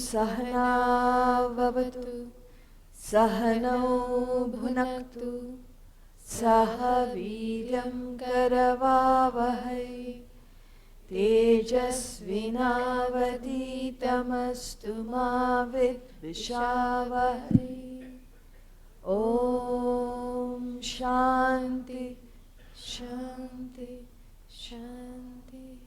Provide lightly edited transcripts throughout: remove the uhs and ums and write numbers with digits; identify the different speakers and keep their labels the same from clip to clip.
Speaker 1: Sahana Vavatu Sahano Bhunaktu Saha Viryam Karavavahai Tejasvinavaditamastu ma vidvishavahai. Om Shanti Shanti Shanti.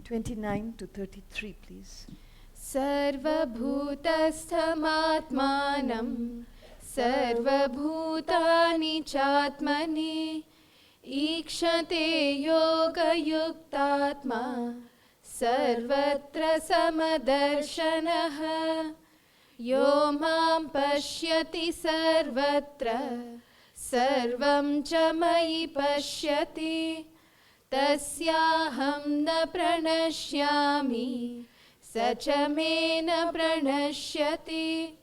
Speaker 1: (29 to 33), please.
Speaker 2: Sarvabhutasthamatmanam Sarvabhutani Chatmani Ikshate Yoga Yuktatma Sarvatra Samadarshanaha Yo Mam Pashyati Sarvatra Sarvam Cha Mayi Pashyati Tasyaham na pranashyami Sacha me na pranashyati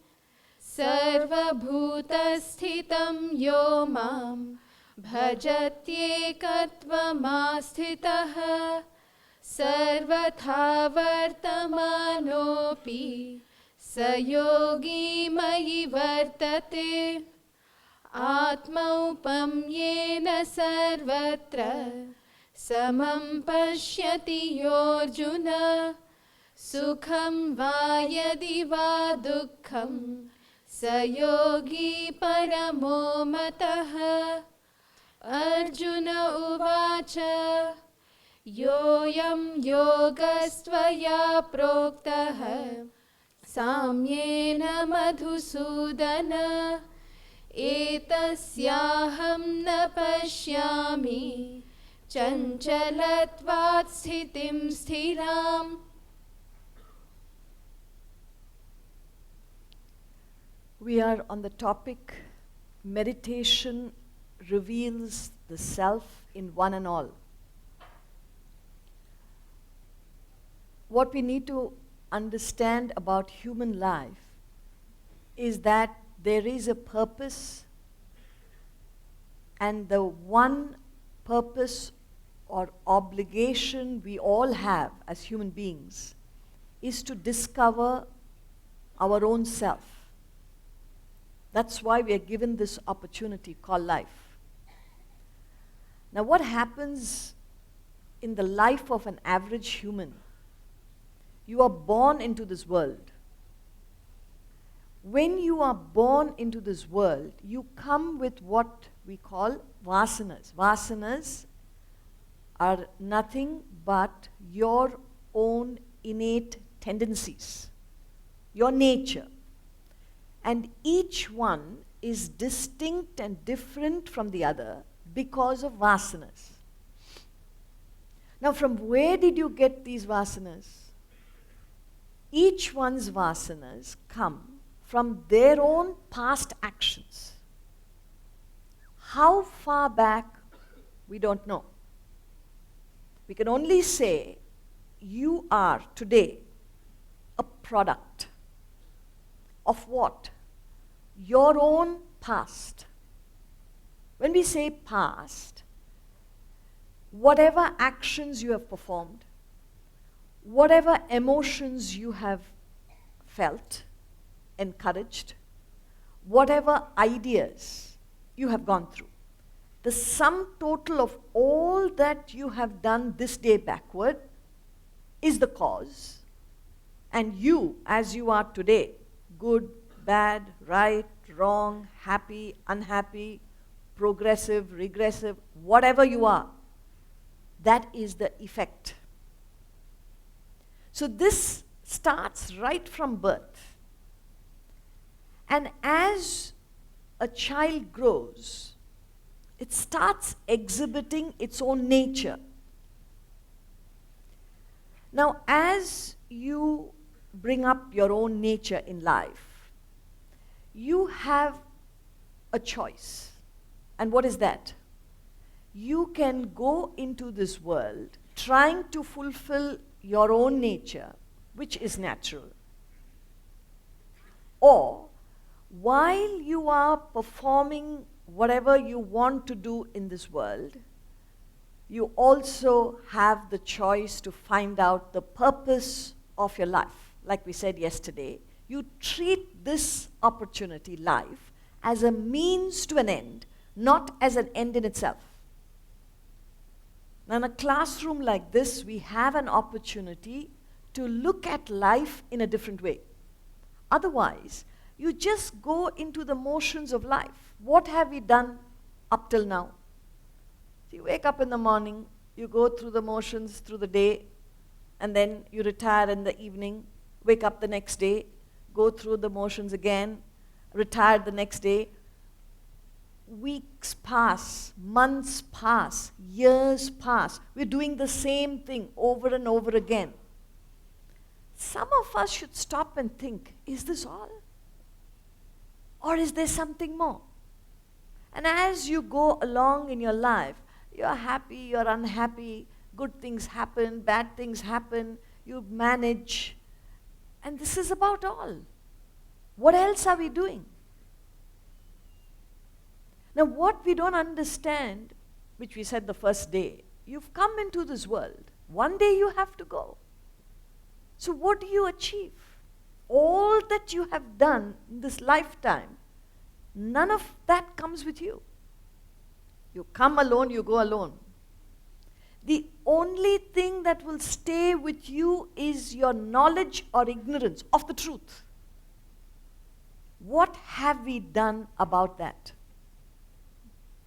Speaker 2: Sarvabhutassthitam yo mam Bhajatyekatvamasthitaha Sarvatha vartamanopi Sayogi mayi vartate Atmaupam yena sarvatra Samam pashyati yorjuna Sukham va yadi va dukkham Sayogi paramo mataha. Arjuna uvacha Yoyam yogastvaya proktaha Samyena madhusudana Etasyaham na pashyami Chanchalatvat sthitim sthiram.
Speaker 1: We are on the topic, meditation reveals the self in one and all. What we need to understand about human life is that there is a purpose, and the one purpose or obligation we all have as human beings is to discover our own self. That's why we are given this opportunity called life. Now, what happens in the life of an average human? You are born into this world. When you are born into this world, you come with what we call vasanas. Vasanas are nothing but your own innate tendencies, your nature. And each one is distinct and different from the other because of vasanas. Now, from where did you get these vasanas? Each one's vasanas come from their own past actions. How far back, we don't know. We can only say you are today a product of what? Your own past. When we say past, whatever actions you have performed, whatever emotions you have felt, encouraged, whatever ideas you have gone through, the sum total of all that you have done this day backward is the cause. And you, as you are today, good, bad, right, wrong, happy, unhappy, progressive, regressive, whatever you are, that is the effect. So this starts right from birth. And as a child grows, it starts exhibiting its own nature. Now, as you bring up your own nature in life, you have a choice. And what is that? You can go into this world trying to fulfill your own nature, which is natural. Or, while you are performing whatever you want to do in this world, you also have the choice to find out the purpose of your life. Like we said yesterday, you treat this opportunity, life, as a means to an end, not as an end in itself. Now, in a classroom like this, we have an opportunity to look at life in a different way. Otherwise, you just go into the motions of life. What have we done up till now? So you wake up in the morning, you go through the motions through the day, and then you retire in the evening, wake up the next day, go through the motions again, retire the next day. Weeks pass, months pass, years pass. We're doing the same thing over and over again. Some of us should stop and think, is this all? Or is there something more? And as you go along in your life, you're happy, you're unhappy, good things happen, bad things happen, you manage. And this is about all. What else are we doing? Now, what we don't understand, which we said the first day, you've come into this world. One day you have to go. So what do you achieve? All that you have done in this lifetime, none of that comes with you. You come alone, you go alone. The only thing that will stay with you is your knowledge or ignorance of the truth. What have we done about that?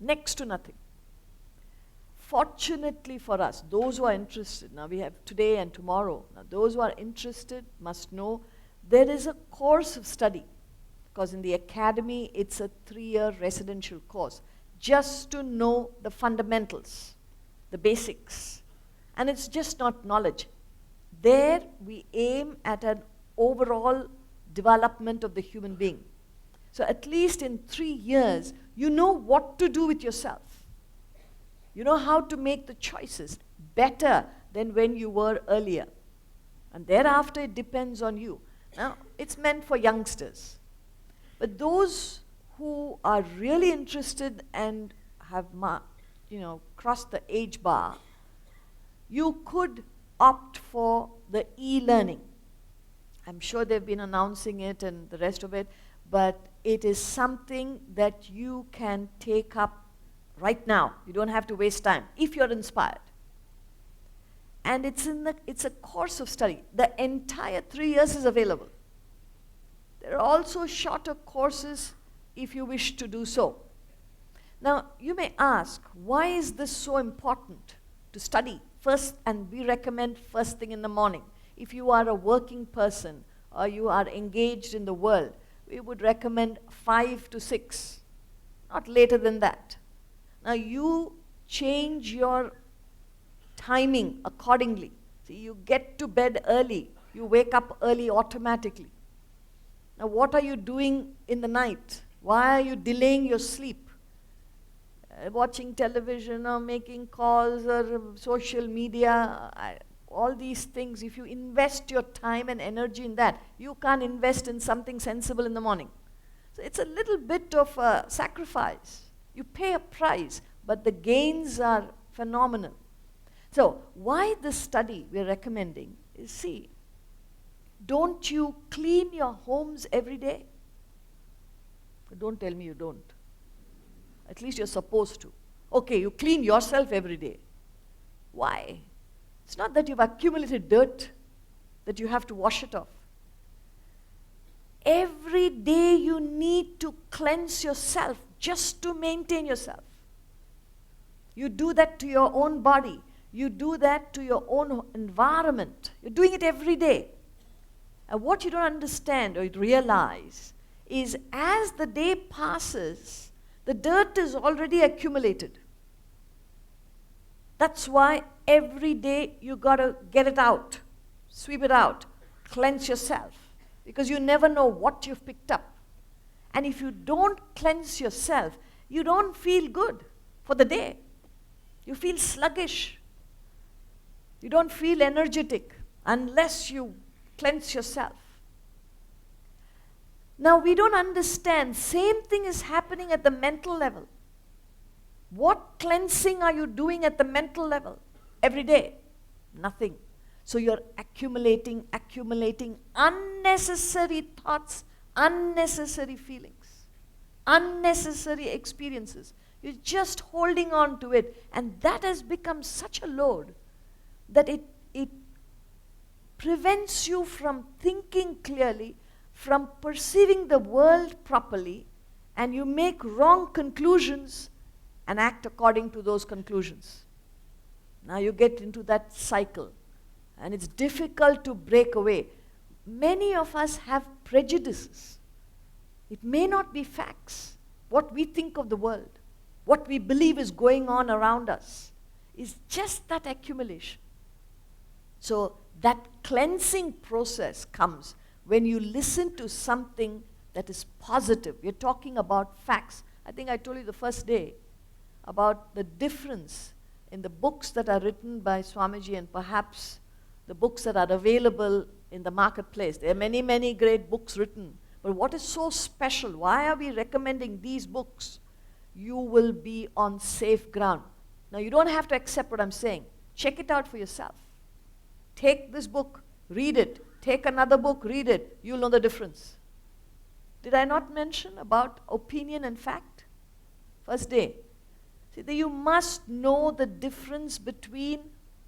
Speaker 1: Next to nothing. Fortunately for us, those who are interested, now we have today and tomorrow, now those who are interested must know there is a course of study, because in the academy it's a 3-year residential course, just to know the fundamentals, the basics. And it's just not knowledge. There we aim at an overall development of the human being. So at least in 3 years, you know what to do with yourself. You know how to make the choices better than when you were earlier. And thereafter, it depends on you. Now, it's meant for youngsters. But those who are really interested and have crossed the age bar, you could opt for the e-learning. I'm sure they've been announcing it and the rest of it, but it is something that you can take up right now. You don't have to waste time if you're inspired. And it's a course of study. The entire 3 years is available. There are also shorter courses if you wish to do so. Now, you may ask, why is this so important to study first? And we recommend first thing in the morning. If you are a working person or you are engaged in the world, we would recommend 5 to 6, not later than that. Now, you change your timing accordingly. See, you get to bed early, you wake up early automatically. Now, what are you doing in the night? Why are you delaying your sleep? Watching television or making calls or social media, all these things, if you invest your time and energy in that, you can't invest in something sensible in the morning. So it's a little bit of a sacrifice. You pay a price, but the gains are phenomenal. So why this study we're recommending is, see, don't you clean your homes every day? Don't tell me you don't. At least you're supposed to. Okay, you clean yourself every day. Why? It's not that you've accumulated dirt, that you have to wash it off. Every day you need to cleanse yourself just to maintain yourself. You do that to your own body. You do that to your own environment. You're doing it every day. And what you don't understand or realize is as the day passes, the dirt is already accumulated. That's why every day you got to get it out, sweep it out, cleanse yourself, because you never know what you've picked up. And if you don't cleanse yourself, you don't feel good for the day. You feel sluggish. You don't feel energetic unless you cleanse yourself. Now, we don't understand. Same thing is happening at the mental level. What cleansing are you doing at the mental level every day? Nothing. So you're accumulating unnecessary thoughts, unnecessary feelings, unnecessary experiences. You're just holding on to it, and that has become such a load that it prevents you from thinking clearly, from perceiving the world properly, and you make wrong conclusions and act according to those conclusions. Now you get into that cycle, and it's difficult to break away. Many of us have prejudices. It may not be facts. What we think of the world, what we believe is going on around us, is just that accumulation. So that cleansing process comes when you listen to something that is positive. We're talking about facts. I think I told you the first day about the difference in the books that are written by Swamiji and perhaps the books that are available in the marketplace. There are many, many great books written. But what is so special? Why are we recommending these books? You will be on safe ground. Now, you don't have to accept what I'm saying. Check it out for yourself. Take this book, read it. Take another book, read it. You'll know the difference. Did I not mention about opinion and fact? First day. See, you must know the difference between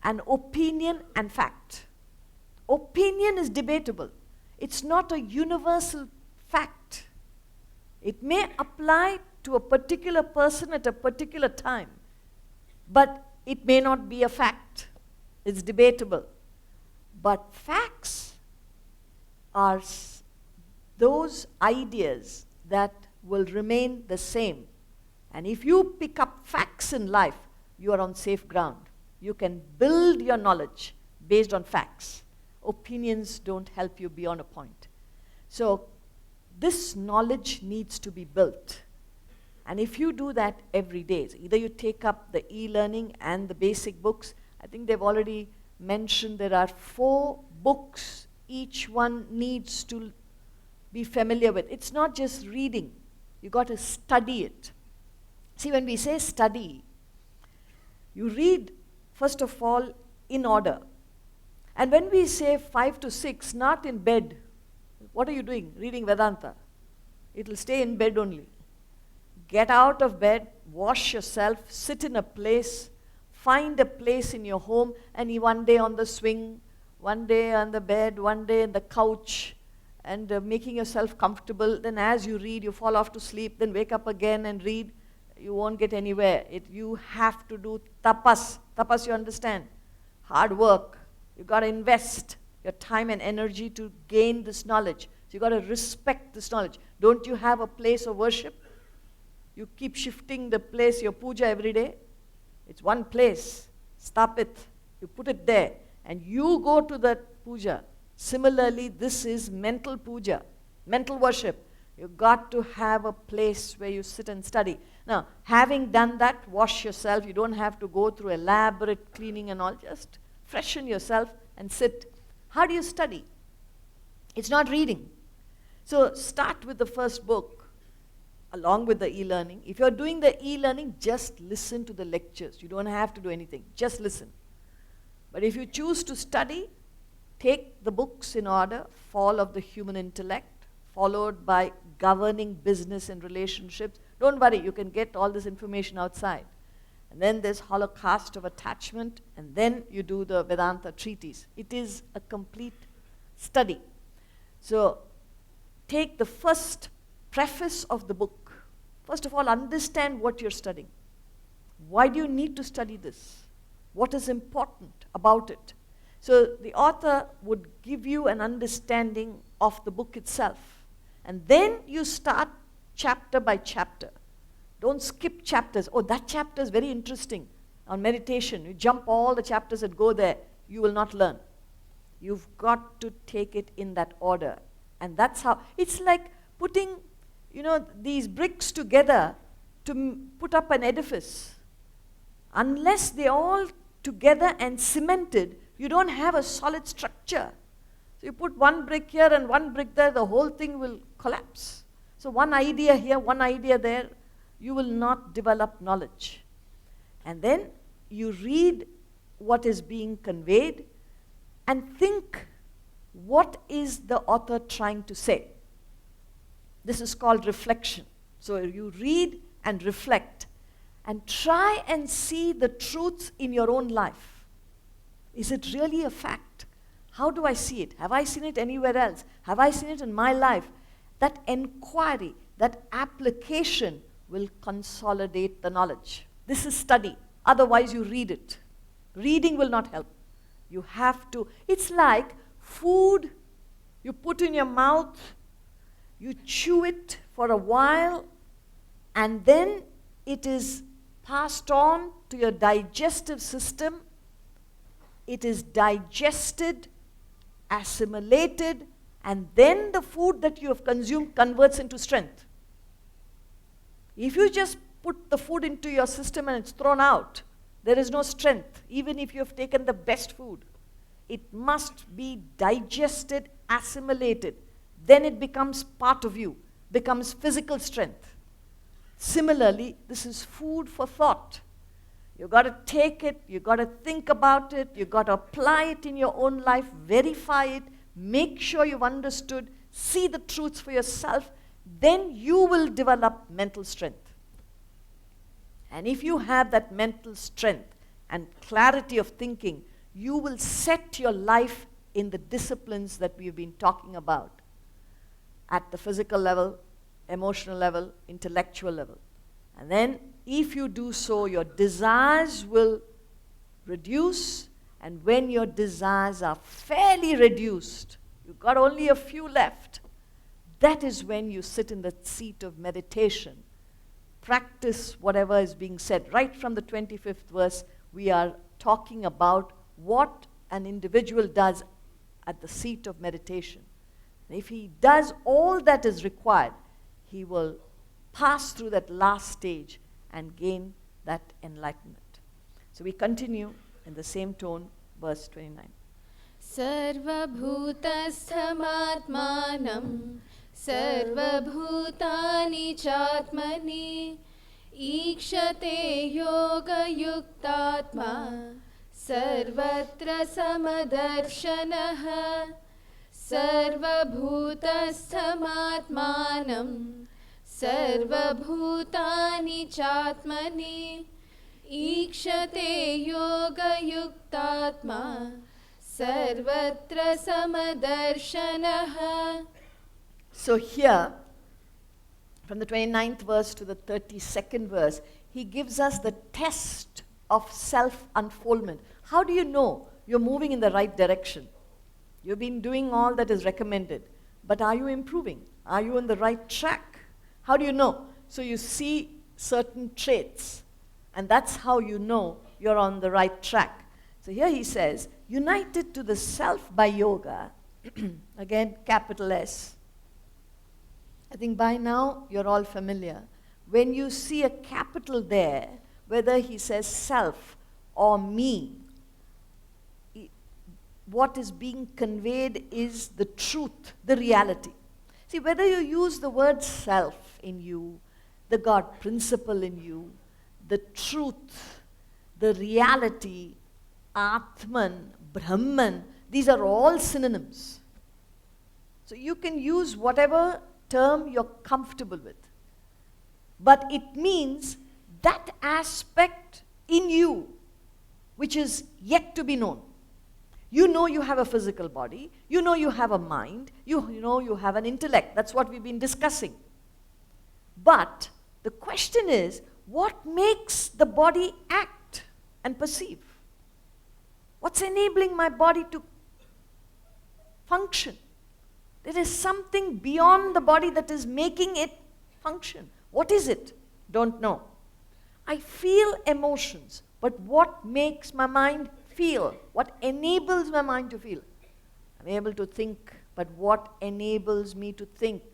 Speaker 1: an opinion and fact. Opinion is debatable. It's not a universal fact. It may apply to a particular person at a particular time, but it may not be a fact. It's debatable. But facts are those ideas that will remain the same. And if you pick up facts in life, you are on safe ground. You can build your knowledge based on facts. Opinions don't help you beyond a point. So this knowledge needs to be built. And if you do that every day, so either you take up the e-learning and the basic books. I think they've already mentioned there are 4 books each one needs to be familiar with. It's not just reading. You got to study it. See, when we say study, you read, first of all, in order. And when we say 5 to 6, not in bed, what are you doing? Reading Vedanta. It will stay in bed only. Get out of bed, wash yourself, sit in a place, find a place in your home, and one day on the swing, one day on the bed, one day on the couch, and making yourself comfortable. Then as you read, you fall off to sleep, then wake up again and read. You won't get anywhere. You have to do tapas. Tapas, you understand? Hard work. You got to invest your time and energy to gain this knowledge. So you got to respect this knowledge. Don't you have a place of worship? You keep shifting the place, your puja every day. It's one place. Stop it. You put it there. And you go to that puja. Similarly, this is mental puja, mental worship. You've got to have a place where you sit and study. Now, having done that, wash yourself. You don't have to go through elaborate cleaning and all. Just freshen yourself and sit. How do you study? It's not reading. So start with the first book along with the e-learning. If you're doing the e-learning, just listen to the lectures. You don't have to do anything. Just listen. But if you choose to study, take the books in order, Fall of the Human Intellect, followed by Governing Business and Relationships. Don't worry, you can get all this information outside. And then there's Holocaust of Attachment, and then you do the Vedanta treatise. It is a complete study. So take the first preface of the book. First of all, understand what you're studying. Why do you need to study this? What is important about it? So the author would give you an understanding of the book itself. And then you start chapter by chapter. Don't skip chapters. Oh, that chapter is very interesting. On meditation, you jump all the chapters and go there. You will not learn. You've got to take it in that order. And that's how, it's like putting, these bricks together to put up an edifice. Unless they're all together and cemented, you don't have a solid structure. So you put one brick here and one brick there, the whole thing will collapse. So one idea here, one idea there, you will not develop knowledge. And then you read what is being conveyed and think, what is the author trying to say? This is called reflection. So you read and reflect and try and see the truths in your own life. Is it really a fact? How do I see it? Have I seen it anywhere else? Have I seen it in my life? That inquiry, that application will consolidate the knowledge. This is study. Otherwise, you read it. Reading will not help. You have to. It's like food you put in your mouth, you chew it for a while, and then it is passed on to your digestive system. It is digested, assimilated, and then the food that you have consumed converts into strength. If you just put the food into your system and it's thrown out, there is no strength, even if you have taken the best food. It must be digested, assimilated. Then it becomes part of you, becomes physical strength. Similarly, this is food for thought. You've got to take it, you've got to think about it, you've got to apply it in your own life, verify it, make sure you've understood, see the truths for yourself, then you will develop mental strength. And if you have that mental strength and clarity of thinking, you will set your life in the disciplines that we've been talking about at the physical level, emotional level, intellectual level. And then if you do so, your desires will reduce, and when your desires are fairly reduced, you've got only a few left, that is when you sit in the seat of meditation. Practice whatever is being said. Right from the 25th verse, we are talking about what an individual does at the seat of meditation. And if he does all that is required, he will pass through that last stage and gain that enlightenment. So we continue in the same tone, verse 29.
Speaker 2: Sarvabhutasthamatmanam sarvabhutani chatmani ikshate yoga yuktatma sarvatra samadarshanaha sarvabhutasthamatmanam sarvabhutani chatmani ikshate yoga yuktatma sarvatra samadarshanaha.
Speaker 1: So here, from the 29th verse to the 32nd verse, he gives us the test of self-unfoldment. How do you know you're moving in the right direction? You've been doing all that is recommended, but are you improving? Are you on the right track? How do you know? So you see certain traits, and that's how you know you're on the right track. So here he says, united to the self by yoga, again, capital S. I think by now you're all familiar. When you see a capital there, whether he says self or me, what is being conveyed is the truth, the reality. See, whether you use the word self in you, the God principle in you, the truth, the reality, Atman, Brahman, these are all synonyms. So you can use whatever term you're comfortable with. But it means that aspect in you which is yet to be known. You know you have a physical body, you know you have a mind, you know you have an intellect. That's what we've been discussing. But the question is, what makes the body act and perceive? What's enabling my body to function? There is something beyond the body that is making it function. What is it? Don't know. I feel emotions, but what makes my mind feel? What enables my mind to feel? I'm able to think, but what enables me to think?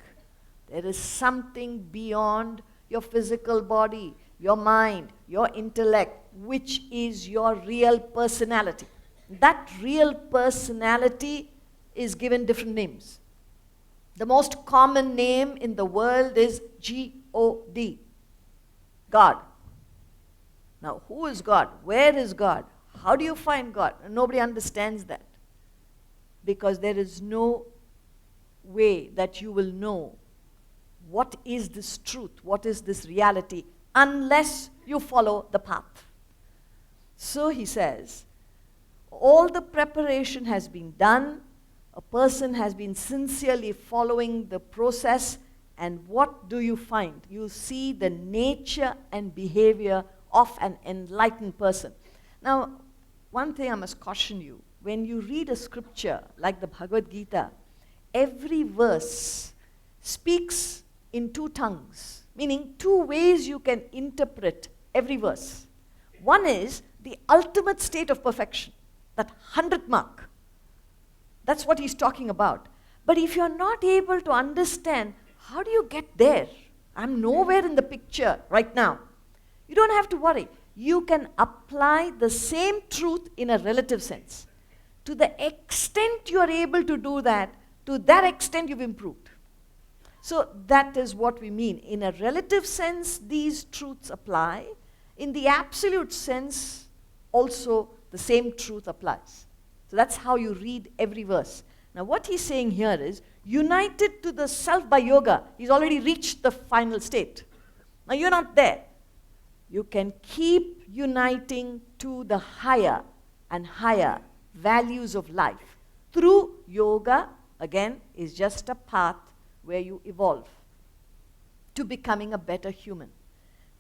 Speaker 1: There is something beyond your physical body, your mind, your intellect, which is your real personality. That real personality is given different names. The most common name in the world is God. God. Now, who is God? Where is God? How do you find God? Nobody understands that. Because there is no way that you will know what is this truth, what is this reality, unless you follow the path. So he says, all the preparation has been done, a person has been sincerely following the process, and what do you find? You see the nature and behavior of an enlightened person. Now, one thing I must caution you, when you read a scripture like the Bhagavad Gita, every verse speaks in two tongues, meaning two ways you can interpret every verse. One is the ultimate state of perfection, that 100th mark. That's what he's talking about. But if you're not able to understand, how do you get there? I'm nowhere in the picture right now. You don't have to worry. You can apply the same truth in a relative sense. To the extent you are able to do that, to that extent you've improved. So that is what we mean. In a relative sense, these truths apply. In the absolute sense, also the same truth applies. So that's how you read every verse. Now what he's saying here is, united to the self by yoga, he's already reached the final state. Now you're not there. You can keep uniting to the higher and higher values of life. Through yoga, again, is just a path where you evolve to becoming a better human.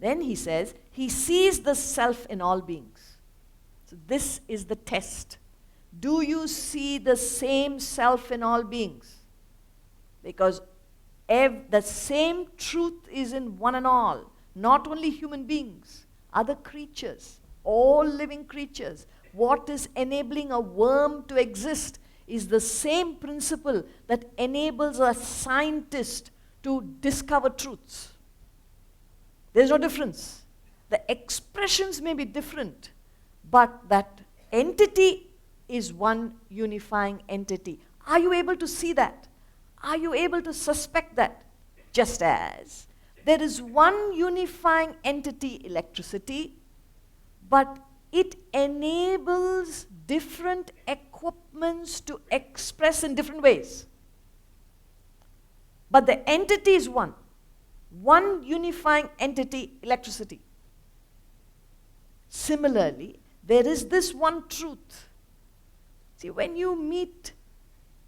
Speaker 1: Then he says, he sees the self in all beings. So this is the test. Do you see the same self in all beings? Because the same truth is in one and all. Not only human beings, other creatures, all living creatures. What is enabling a worm to exist is the same principle that enables a scientist to discover truths. There's no difference. The expressions may be different, but that entity is one unifying entity. Are you able to see that? Are you able to suspect that? Just as there is one unifying entity, electricity, but it enables different equipments to express in different ways. But the entity is one. One unifying entity, electricity. Similarly, there is this one truth. See, when you meet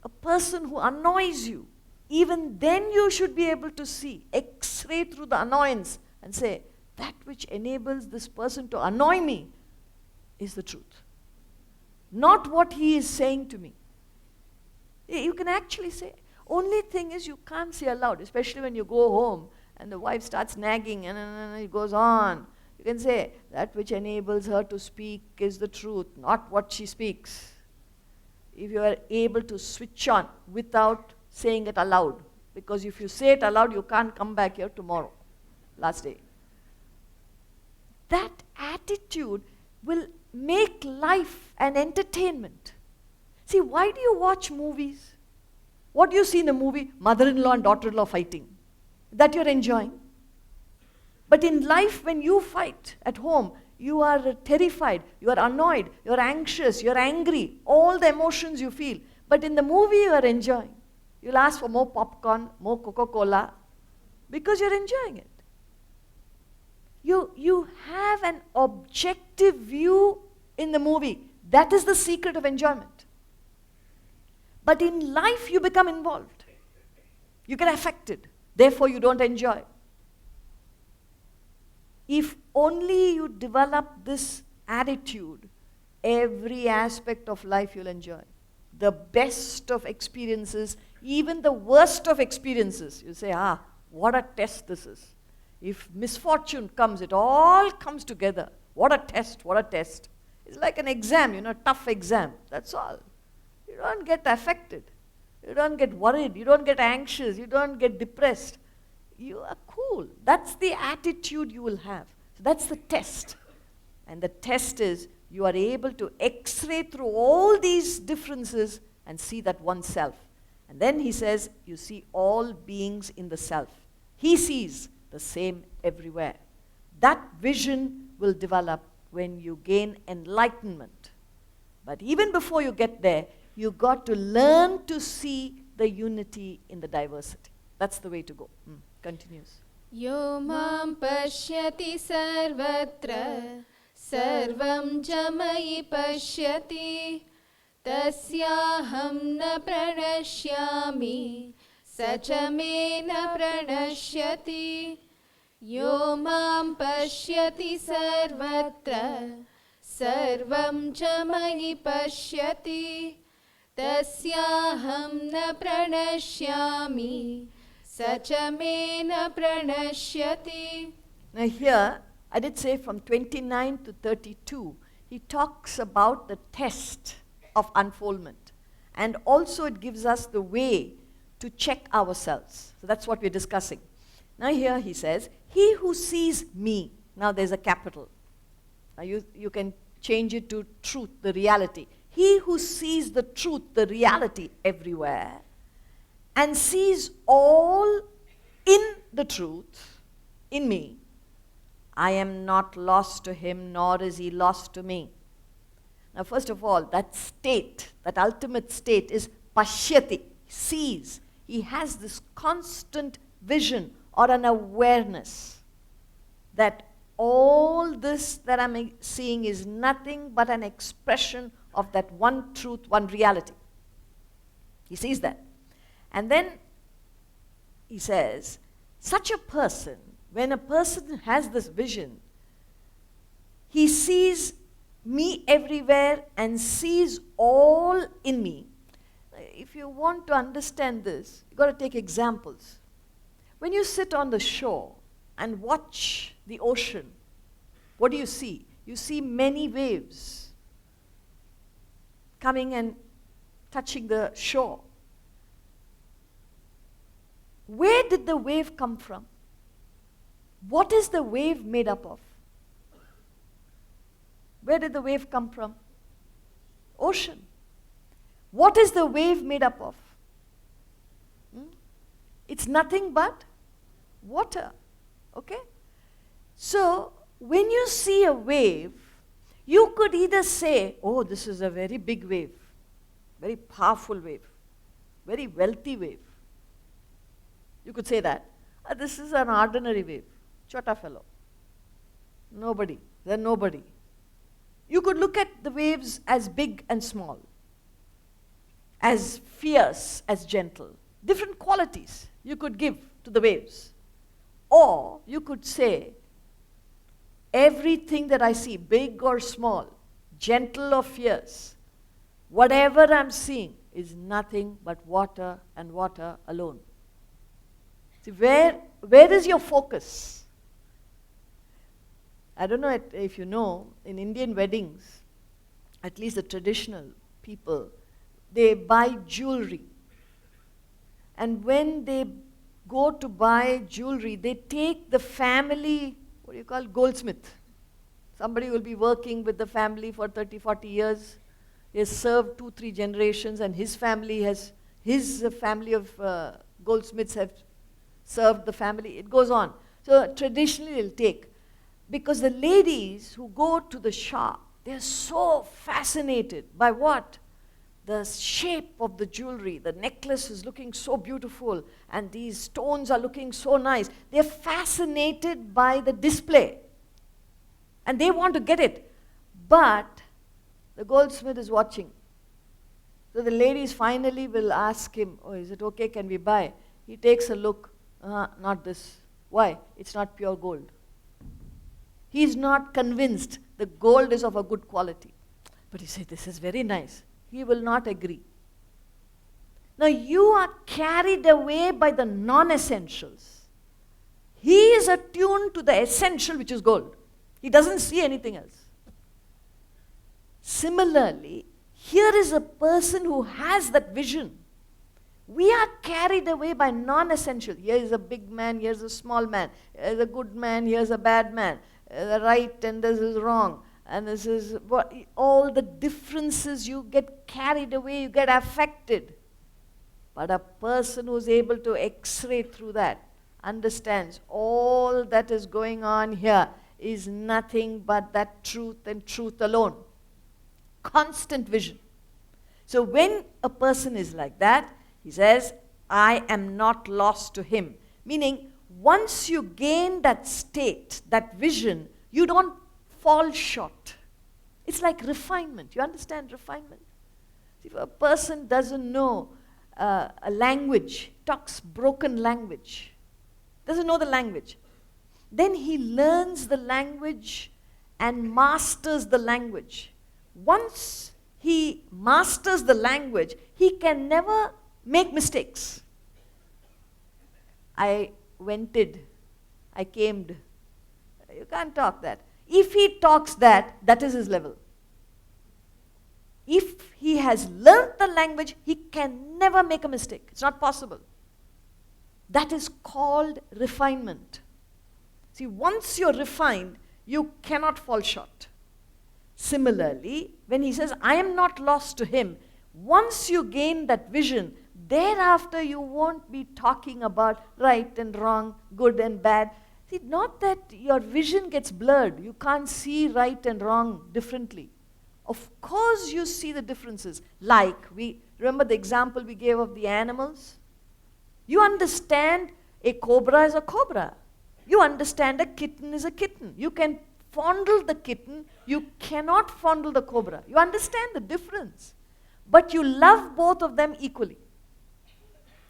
Speaker 1: a person who annoys you, even then you should be able to see, x-ray through the annoyance and say, that which enables this person to annoy me is the truth. Not what he is saying to me. You can actually say, only thing is you can't say aloud, especially when you go home and the wife starts nagging and it goes on. You can say, that which enables her to speak is the truth, not what she speaks. If you are able to switch on without saying it aloud, because if you say it aloud, you can't come back here tomorrow, last day. That attitude will make life an entertainment. See, why do you watch movies? What do you see in a movie? Mother-in-law and daughter-in-law fighting. That you're enjoying. But in life, when you fight at home, you are terrified, you are annoyed, you're anxious, you're angry, all the emotions you feel. But in the movie, you are enjoying. You'll ask for more popcorn, more Coca-Cola, because you're enjoying it. You have an objective view in the movie. That is the secret of enjoyment. But in life, you become involved. You get affected. Therefore, you don't enjoy. If only you develop this attitude, every aspect of life you'll enjoy. The best of experiences, even the worst of experiences. You say, what a test this is. If misfortune comes, it all comes together. What a test, what a test. It's like an exam, tough exam. That's all. You don't get affected. You don't get worried. You don't get anxious. You don't get depressed. You are cool. That's the attitude you will have. So that's the test. And the test is you are able to x-ray through all these differences and see that one self. And then he says, you see all beings in the self. He sees the same everywhere. That vision will develop when you gain enlightenment. But even before you get there, you got to learn to see the unity in the diversity. That's the way to go. Continues.
Speaker 2: Yo mam pashyati sarvatra sarvam cha mayi pashyati tasyaham na pranashyami sacha me na pranashyati. Yo mam pashyati sarvatra sarvam cha mayi pashyati tasyaham na pranashyami sacha me na pranashyati.
Speaker 1: Now here, I did say from 29 to 32, he talks about the test of unfoldment. And also it gives us the way to check ourselves. So that's what we're discussing. Now here he says, he who sees me. Now there's a capital. Now you can change it to truth, the reality. He who sees the truth, the reality everywhere, and sees all in the truth, in me, I am not lost to him, nor is he lost to me. Now first of all, that state, that ultimate state is pashyati, sees. He has this constant vision or an awareness that all this that I'm seeing is nothing but an expression of that one truth, one reality. He sees that. And then he says, such a person, when a person has this vision, he sees me everywhere and sees all in me. If you want to understand this, you've got to take examples. When you sit on the shore and watch the ocean, what do you see? You see many waves coming and touching the shore. Where did the wave come from? What is the wave made up of? Where did the wave come from? Ocean. What is the wave made up of? It's nothing but water. Okay? So, when you see a wave, you could either say, oh, this is a very big wave, very powerful wave, very wealthy wave. You could say that. This is an ordinary wave, chota fellow. Nobody, they're nobody. You could look at the waves as big and small, as fierce, as gentle. Different qualities you could give to the waves. Or you could say, everything that I see, big or small, gentle or fierce, whatever I'm seeing is nothing but water and water alone. See, where is your focus? I don't know if you know, in Indian weddings, at least the traditional people, they buy jewelry. And when they go to buy jewelry, they take the family, what do you call, goldsmith. Somebody will be working with the family for 30, 40 years. He has served 2, 3 generations, and his family of goldsmiths have served the family. It goes on. So traditionally they'll take. Because the ladies who go to the shop, they're so fascinated by what? The shape of the jewelry. The necklace is looking so beautiful, and these stones are looking so nice. They're fascinated by the display, and they want to get it. But the goldsmith is watching. So the ladies finally will ask him, oh, is it okay, can we buy? He takes a look, not this. Why? It's not pure gold. He's not convinced the gold is of a good quality. But he says, this is very nice. He will not agree. Now you are carried away by the non-essentials. He is attuned to the essential, which is gold. He doesn't see anything else. Similarly, here is a person who has that vision. We are carried away by non-essential. Here is a big man, here is a small man. Here is a good man, here is a bad man. Right and this is wrong. And this is what, all the differences, you get carried away, you get affected. But a person who is able to x-ray through that understands all that is going on here is nothing but that truth and truth alone. Constant vision. So when a person is like that, he says, I am not lost to him. Meaning, once you gain that state, that vision, you don't fall short. It's like refinement. You understand refinement? If a person doesn't know a language, talks broken language, doesn't know the language, then he learns the language and masters the language. Once he masters the language, he can never make mistakes. I wented, I camed. You can't talk that. If he talks that, that is his level. If he has learnt the language, he can never make a mistake. It's not possible. That is called refinement. See, once you're refined, you cannot fall short. Similarly, when he says, I am not lost to him, once you gain that vision, thereafter you won't be talking about right and wrong, good and bad. See, not that your vision gets blurred. You can't see right and wrong differently. Of course you see the differences. Like, remember the example we gave of the animals? You understand a cobra is a cobra. You understand a kitten is a kitten. You can fondle the kitten. You cannot fondle the cobra. You understand the difference. But you love both of them equally.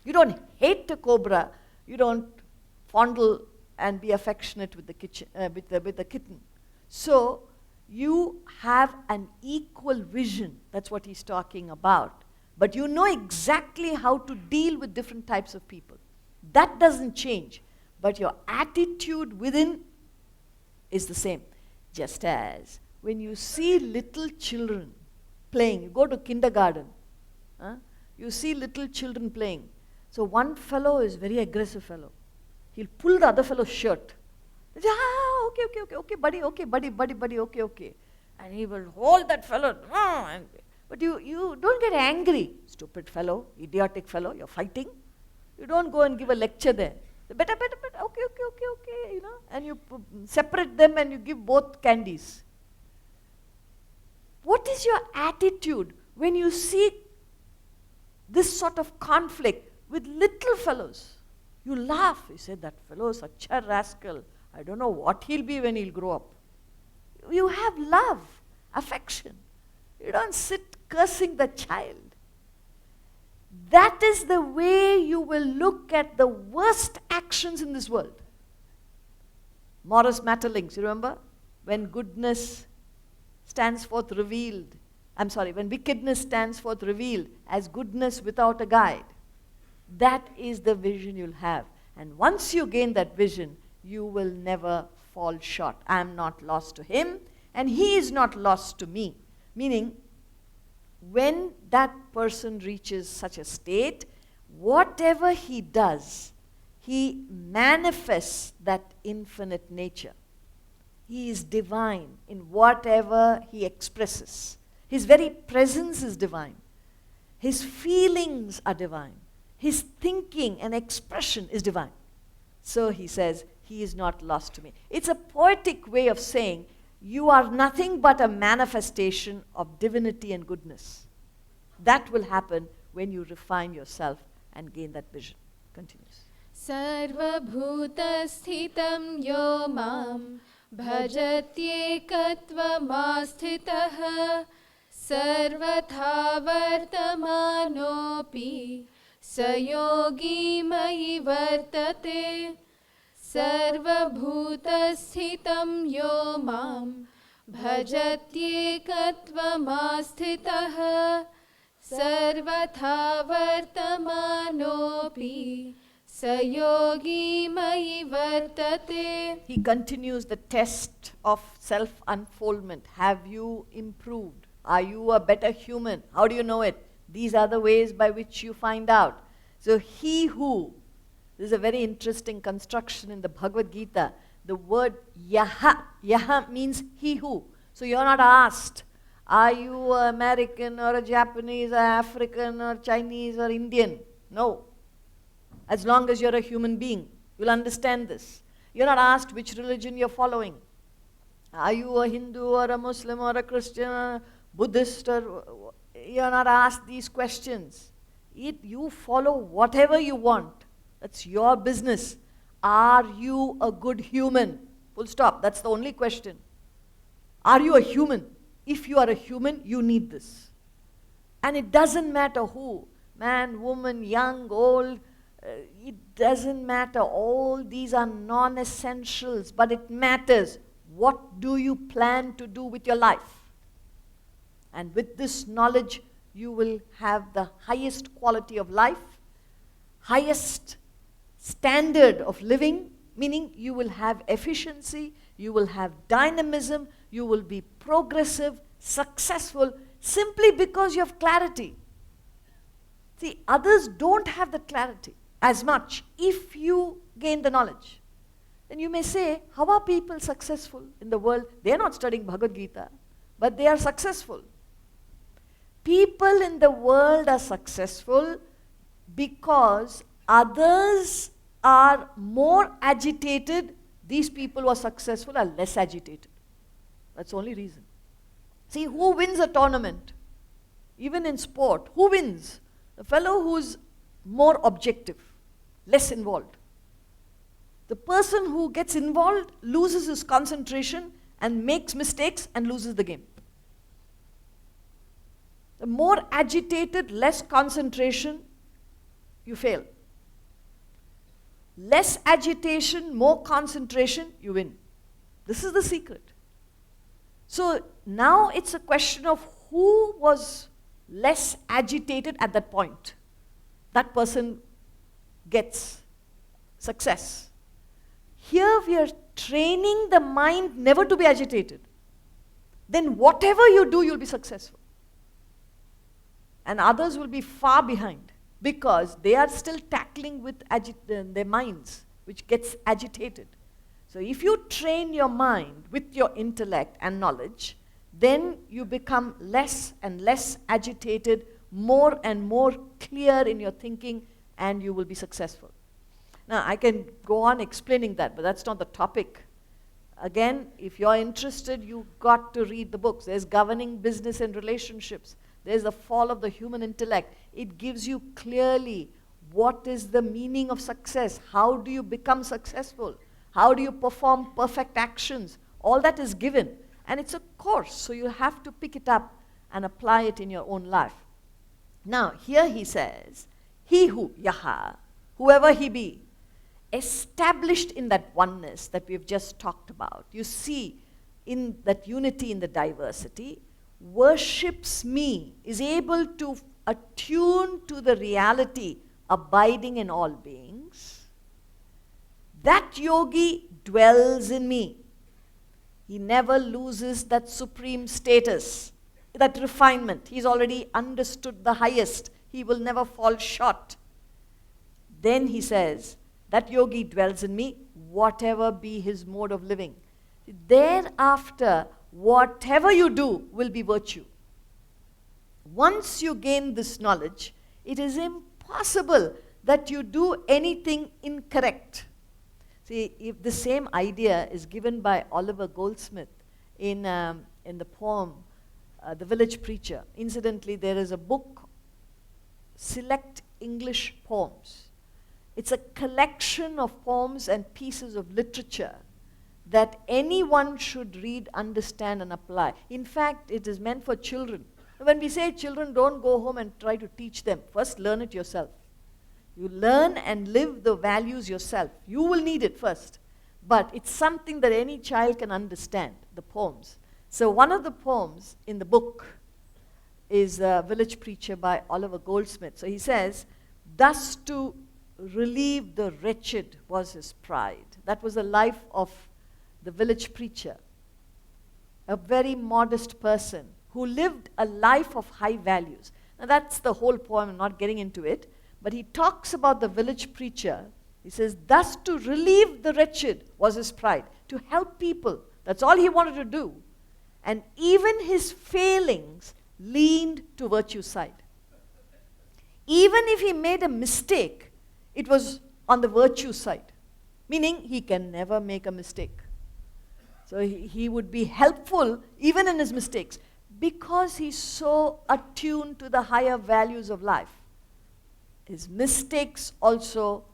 Speaker 1: You don't hate the cobra. You don't fondle and be affectionate with the kitten. So, you have an equal vision. That's what he's talking about. But you know exactly how to deal with different types of people. That doesn't change. But your attitude within is the same. Just as when you see little children playing, you go to kindergarten, you see little children playing. So one fellow is very aggressive fellow. He'll pull the other fellow's shirt. Okay, buddy, okay. And he will hold that fellow. But you don't get angry. Stupid fellow, idiotic fellow, you're fighting. You don't go and give a lecture there. Better, okay, and you separate them and you give both candies. What is your attitude when you see this sort of conflict with little fellows? You laugh. You say, that fellow is such a rascal. I don't know what he'll be when he'll grow up. You have love, affection. You don't sit cursing the child. That is the way you will look at the worst actions in this world. Morris Maeterlinck, you remember? When goodness stands forth revealed. When wickedness stands forth revealed as goodness without a guide. That is the vision you'll have. And once you gain that vision, you will never fall short. I am not lost to him, and he is not lost to me. Meaning, when that person reaches such a state, whatever he does, he manifests that infinite nature. He is divine in whatever he expresses. His very presence is divine. His feelings are divine. His thinking and expression is divine. So he says, he is not lost to me. It's a poetic way of saying, you are nothing but a manifestation of divinity and goodness. That will happen when you refine yourself and gain that vision. Continues.
Speaker 2: Sarvabhutasthhitam yo mam bhajatyekatvamasthitah sarvatha vartamanopi sayogi mayi vartate. Sarvabhutasthhitam yo mam bhajatyekatvamasthitah sarvatha vartamanopi sayogi mayi vartate.
Speaker 1: He continues the test of self-unfoldment. Have you improved? Are you a better human? How do you know it? These are the ways by which you find out. So he who, this is a very interesting construction in the Bhagavad Gita. The word yaha means he who. So you're not asked, are you American or a Japanese or African or Chinese or Indian? No. As long as you're a human being, you'll understand this. You're not asked which religion you're following. Are you a Hindu or a Muslim or a Christian or a Buddhist? Or you're not asked these questions. You follow whatever you want. That's your business. Are you a good human? Full stop. That's the only question. Are you a human? If you are a human, you need this. And it doesn't matter who. Man, woman, young, old. It doesn't matter. All these are non-essentials. But it matters. What do you plan to do with your life? And with this knowledge, you will have the highest quality of life, highest standard of living, meaning you will have efficiency, you will have dynamism, you will be progressive, successful, simply because you have clarity. See, others don't have the clarity as much if you gain the knowledge. Then you may say, how are people successful in the world? They are not studying Bhagavad Gita, but they are successful. People in the world are successful because others are more agitated. These people who are successful are less agitated. That's the only reason. See, who wins a tournament? Even in sport, who wins? The fellow who's more objective, less involved. The person who gets involved loses his concentration and makes mistakes and loses the game. The more agitated, less concentration, you fail. Less agitation, more concentration, you win. This is the secret. So now it's a question of who was less agitated at that point. That person gets success. Here we are training the mind never to be agitated. Then whatever you do, you'll be successful. And others will be far behind because they are still tackling with their minds, which gets agitated. So if you train your mind with your intellect and knowledge, then you become less and less agitated, more and more clear in your thinking, and you will be successful. Now, I can go on explaining that, but that's not the topic. Again, if you're interested, you've got to read the books. There's Governing Business and Relationships. There's The Fall of the Human Intellect. It gives you clearly what is the meaning of success. How do you become successful? How do you perform perfect actions? All that is given. And it's a course, so you have to pick it up and apply it in your own life. Now, here he says, he who, yaha, whoever he be, established in that oneness that we've just talked about, you see in that unity in the diversity, worships me, is able to attune to the reality abiding in all beings, that yogi dwells in me. He never loses that supreme status, that refinement. He's already understood the highest. He will never fall short. Then he says, that yogi dwells in me, whatever be his mode of living. Thereafter, whatever you do will be virtue. Once you gain this knowledge, it is impossible that you do anything incorrect. See, if the same idea is given by Oliver Goldsmith in the poem, The Village Preacher. Incidentally, there is a book, Select English Poems. It's a collection of poems and pieces of literature that anyone should read, understand, and apply. In fact, it is meant for children. When we say children, don't go home and try to teach them. First, learn it yourself. You learn and live the values yourself. You will need it first. But it's something that any child can understand, the poems. So one of the poems in the book is Village Preacher by Oliver Goldsmith. So he says, thus to relieve the wretched was his pride. That was the life of the village preacher, a very modest person who lived a life of high values. Now that's the whole poem, I'm not getting into it, but he talks about the village preacher. He says, thus to relieve the wretched was his pride, to help people. That's all he wanted to do. And even his failings leaned to virtue's side. Even if he made a mistake, it was on the virtue side, meaning he can never make a mistake. So he would be helpful even in his mistakes because he's so attuned to the higher values of life. His mistakes also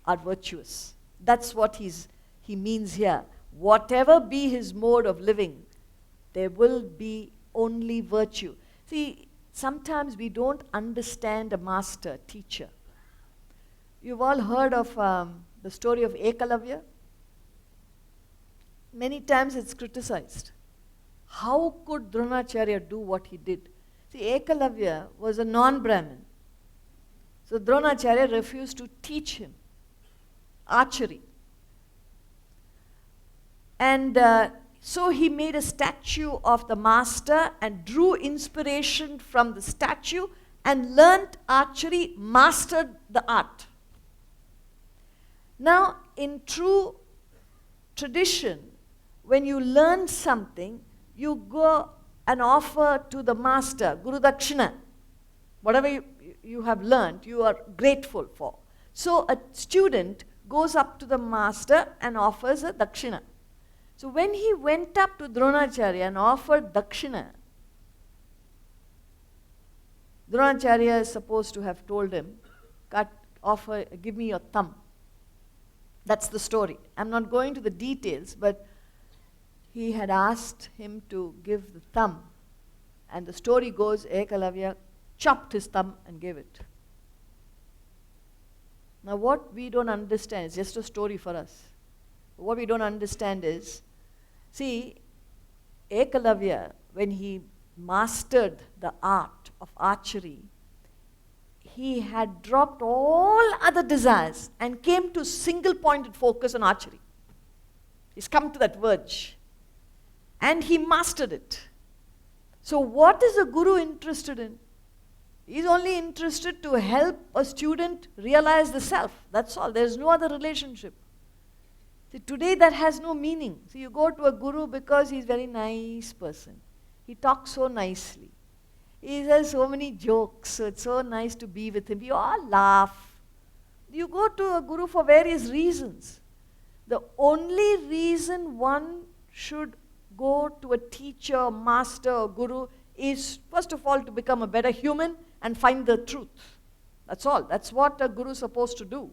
Speaker 1: are virtuous. That's what he means here. Whatever be his mode of living, there will be only virtue. See, sometimes we don't understand a master, teacher. You've all heard of the story of Ekalavya. Many times it's criticized. How could Dronacharya do what he did? See, Ekalavya was a non-Brahmin. So Dronacharya refused to teach him archery. And so he made a statue of the master and drew inspiration from the statue and learnt archery, mastered the art. Now, in true tradition, when you learn something, you go and offer to the master, Guru Dakshina. Whatever you have learned, you are grateful for. So a student goes up to the master and offers a Dakshina. So when he went up to Dronacharya and offered Dakshina, Dronacharya is supposed to have told him, give me your thumb. That's the story. I'm not going to the details, but he had asked him to give the thumb. And the story goes, Ekalavya chopped his thumb and gave it. Now what we don't understand, is just a story for us. What we don't understand is, see, Ekalavya, when he mastered the art of archery, he had dropped all other desires and came to single-pointed focus on archery. He's come to that verge. And he mastered it. So what is a guru interested in? He's only interested to help a student realize the self. That's all. There's no other relationship. See, today that has no meaning. So you go to a guru because he's a very nice person. He talks so nicely. He says so many jokes, so it's so nice to be with him. We all laugh. You go to a guru for various reasons. The only reason one should go to a teacher, master, or guru is, first of all, to become a better human and find the truth. That's all. That's what a guru is supposed to do.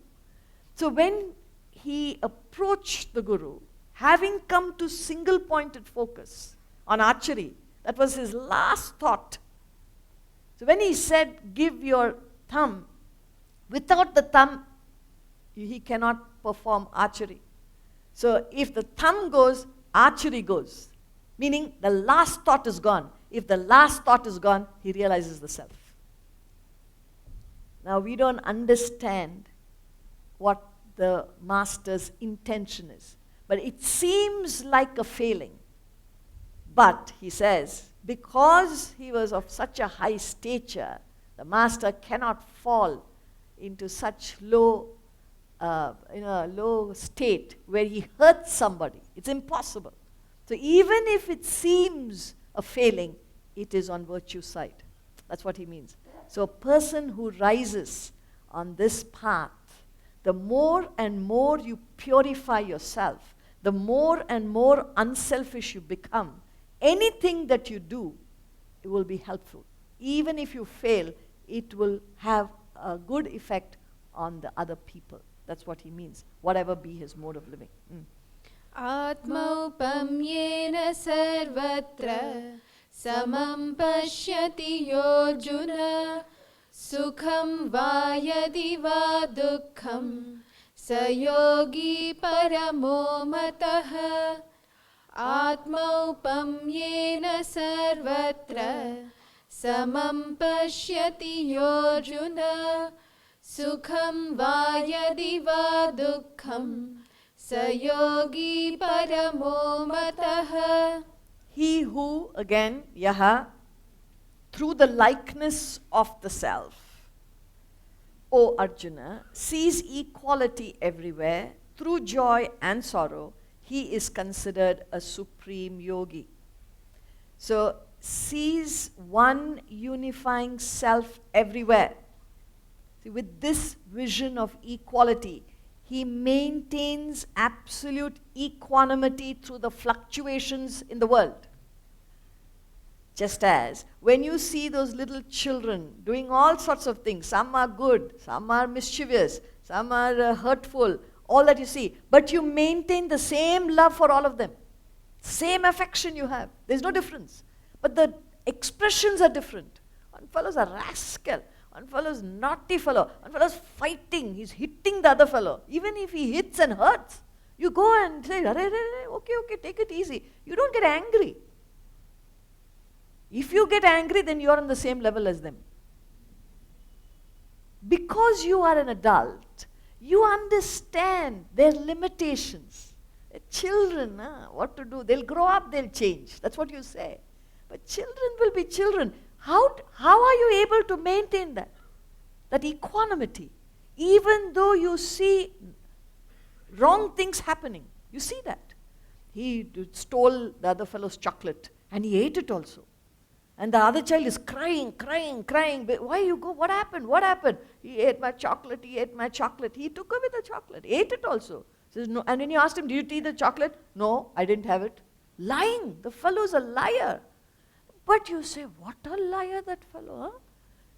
Speaker 1: So when he approached the guru, having come to single-pointed focus on archery, that was his last thought. So when he said, give your thumb, without the thumb, he cannot perform archery. So if the thumb goes, archery goes. Meaning the last thought is gone. If the last thought is gone, he realizes the self. Now we don't understand what the master's intention is. But it seems like a failing. But, he says, because he was of such a high stature, the master cannot fall into such low state where he hurts somebody. It's impossible. So even if it seems a failing, it is on virtue side. That's what he means. So a person who rises on this path, the more and more you purify yourself, the more and more unselfish you become, anything that you do, it will be helpful. Even if you fail, it will have a good effect on the other people. That's what he means, whatever be his mode of living.
Speaker 2: Atmaupamyena sarvatra samam pashyati yorjuna sukham vayadi va dukkham sayogi paramo matah. Atmaupamyena sarvatra samam pashyati yorjuna sukham vayadi va dukkham sayogi paramo matah.
Speaker 1: He who, again, yaha, through the likeness of the self, O Arjuna, sees equality everywhere, through joy and sorrow, he is considered a supreme yogi. So, sees one unifying self everywhere. See, with this vision of equality, he maintains absolute equanimity through the fluctuations in the world. Just as when you see those little children doing all sorts of things, some are good, some are mischievous, some are hurtful, all that you see, but you maintain the same love for all of them, same affection you have. There's no difference. But the expressions are different. One fellow's a rascal, one fellow's naughty fellow, one fellow's fighting, he's hitting the other fellow. Even if he hits and hurts, you go and say, okay, take it easy. You don't get angry. If you get angry, then you're on the same level as them. Because you are an adult, you understand their limitations. Children, what to do? They'll grow up, they'll change. That's what you say. But children will be children. How are you able to maintain that? That equanimity. Even though you see wrong things happening. You see that. He stole the other fellow's chocolate and he ate it also. And the other child is crying. Why you go? What happened? He ate my chocolate. He took away the chocolate, ate it also. Says, no. And when you asked him, did you eat the chocolate? No, I didn't have it. Lying. The fellow's a liar. But you say, what a liar that fellow,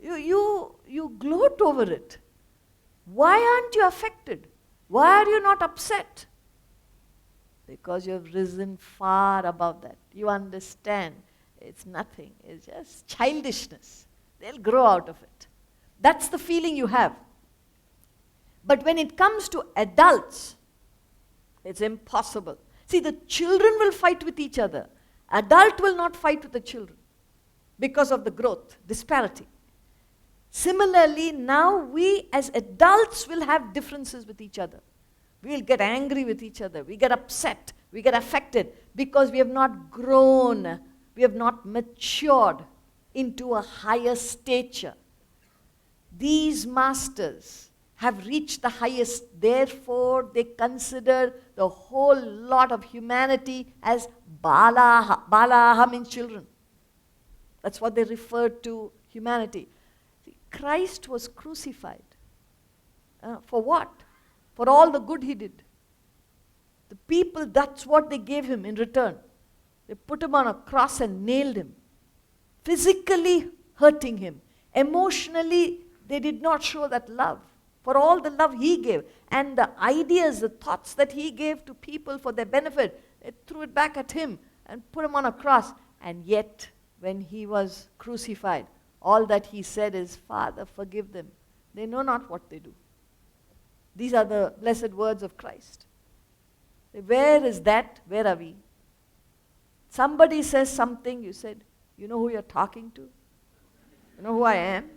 Speaker 1: huh? You gloat over it. Why aren't you affected? Why are you not upset? Because you have risen far above that. You understand. It's nothing. It's just childishness. They'll grow out of it. That's the feeling you have. But when it comes to adults, it's impossible. See, the children will fight with each other. Adult will not fight with the children because of the growth, disparity. Similarly, now we as adults will have differences with each other. We'll get angry with each other. We get upset. We get affected because we have not grown. We have not matured into a higher stature. These masters have reached the highest. Therefore, they consider the whole lot of humanity as balaha. Balaha means children. That's what they refer to humanity. See, Christ was crucified. For what? For all the good he did. The people, that's what they gave him in return. They put him on a cross and nailed him, physically hurting him. Emotionally, they did not show that love for all the love he gave. And the ideas, the thoughts that he gave to people for their benefit, they threw it back at him and put him on a cross. And yet, when he was crucified, all that he said is, Father, forgive them. They know not what they do. These are the blessed words of Christ. Where is that? Where are we? Somebody says something, you said, you know who you're talking to? You know who I am?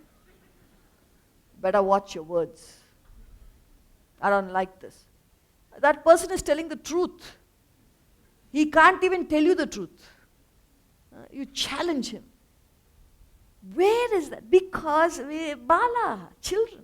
Speaker 1: Better watch your words. I don't like this. That person is telling the truth. He can't even tell you the truth. You challenge him. Where is that? Because we bala, children.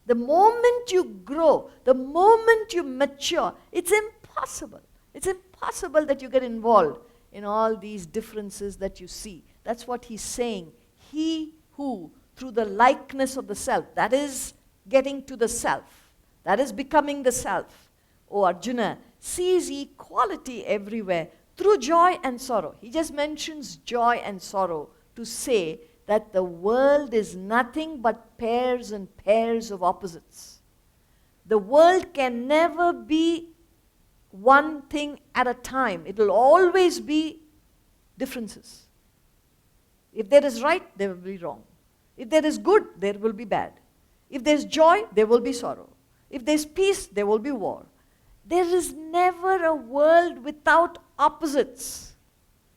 Speaker 1: The moment you grow, the moment you mature, it's impossible. It's impossible that you get involved in all these differences that you see. That's what he's saying. He who, through the likeness of the self, that is getting to the self, that is becoming the self, O Arjuna, sees equality everywhere through joy and sorrow. He just mentions joy and sorrow to say that the world is nothing but pairs and pairs of opposites. The world can never be one thing at a time. It will always be differences. If there is right, there will be wrong. If there is good, there will be bad. If there is joy, there will be sorrow. If there is peace, there will be war. There is never a world without opposites.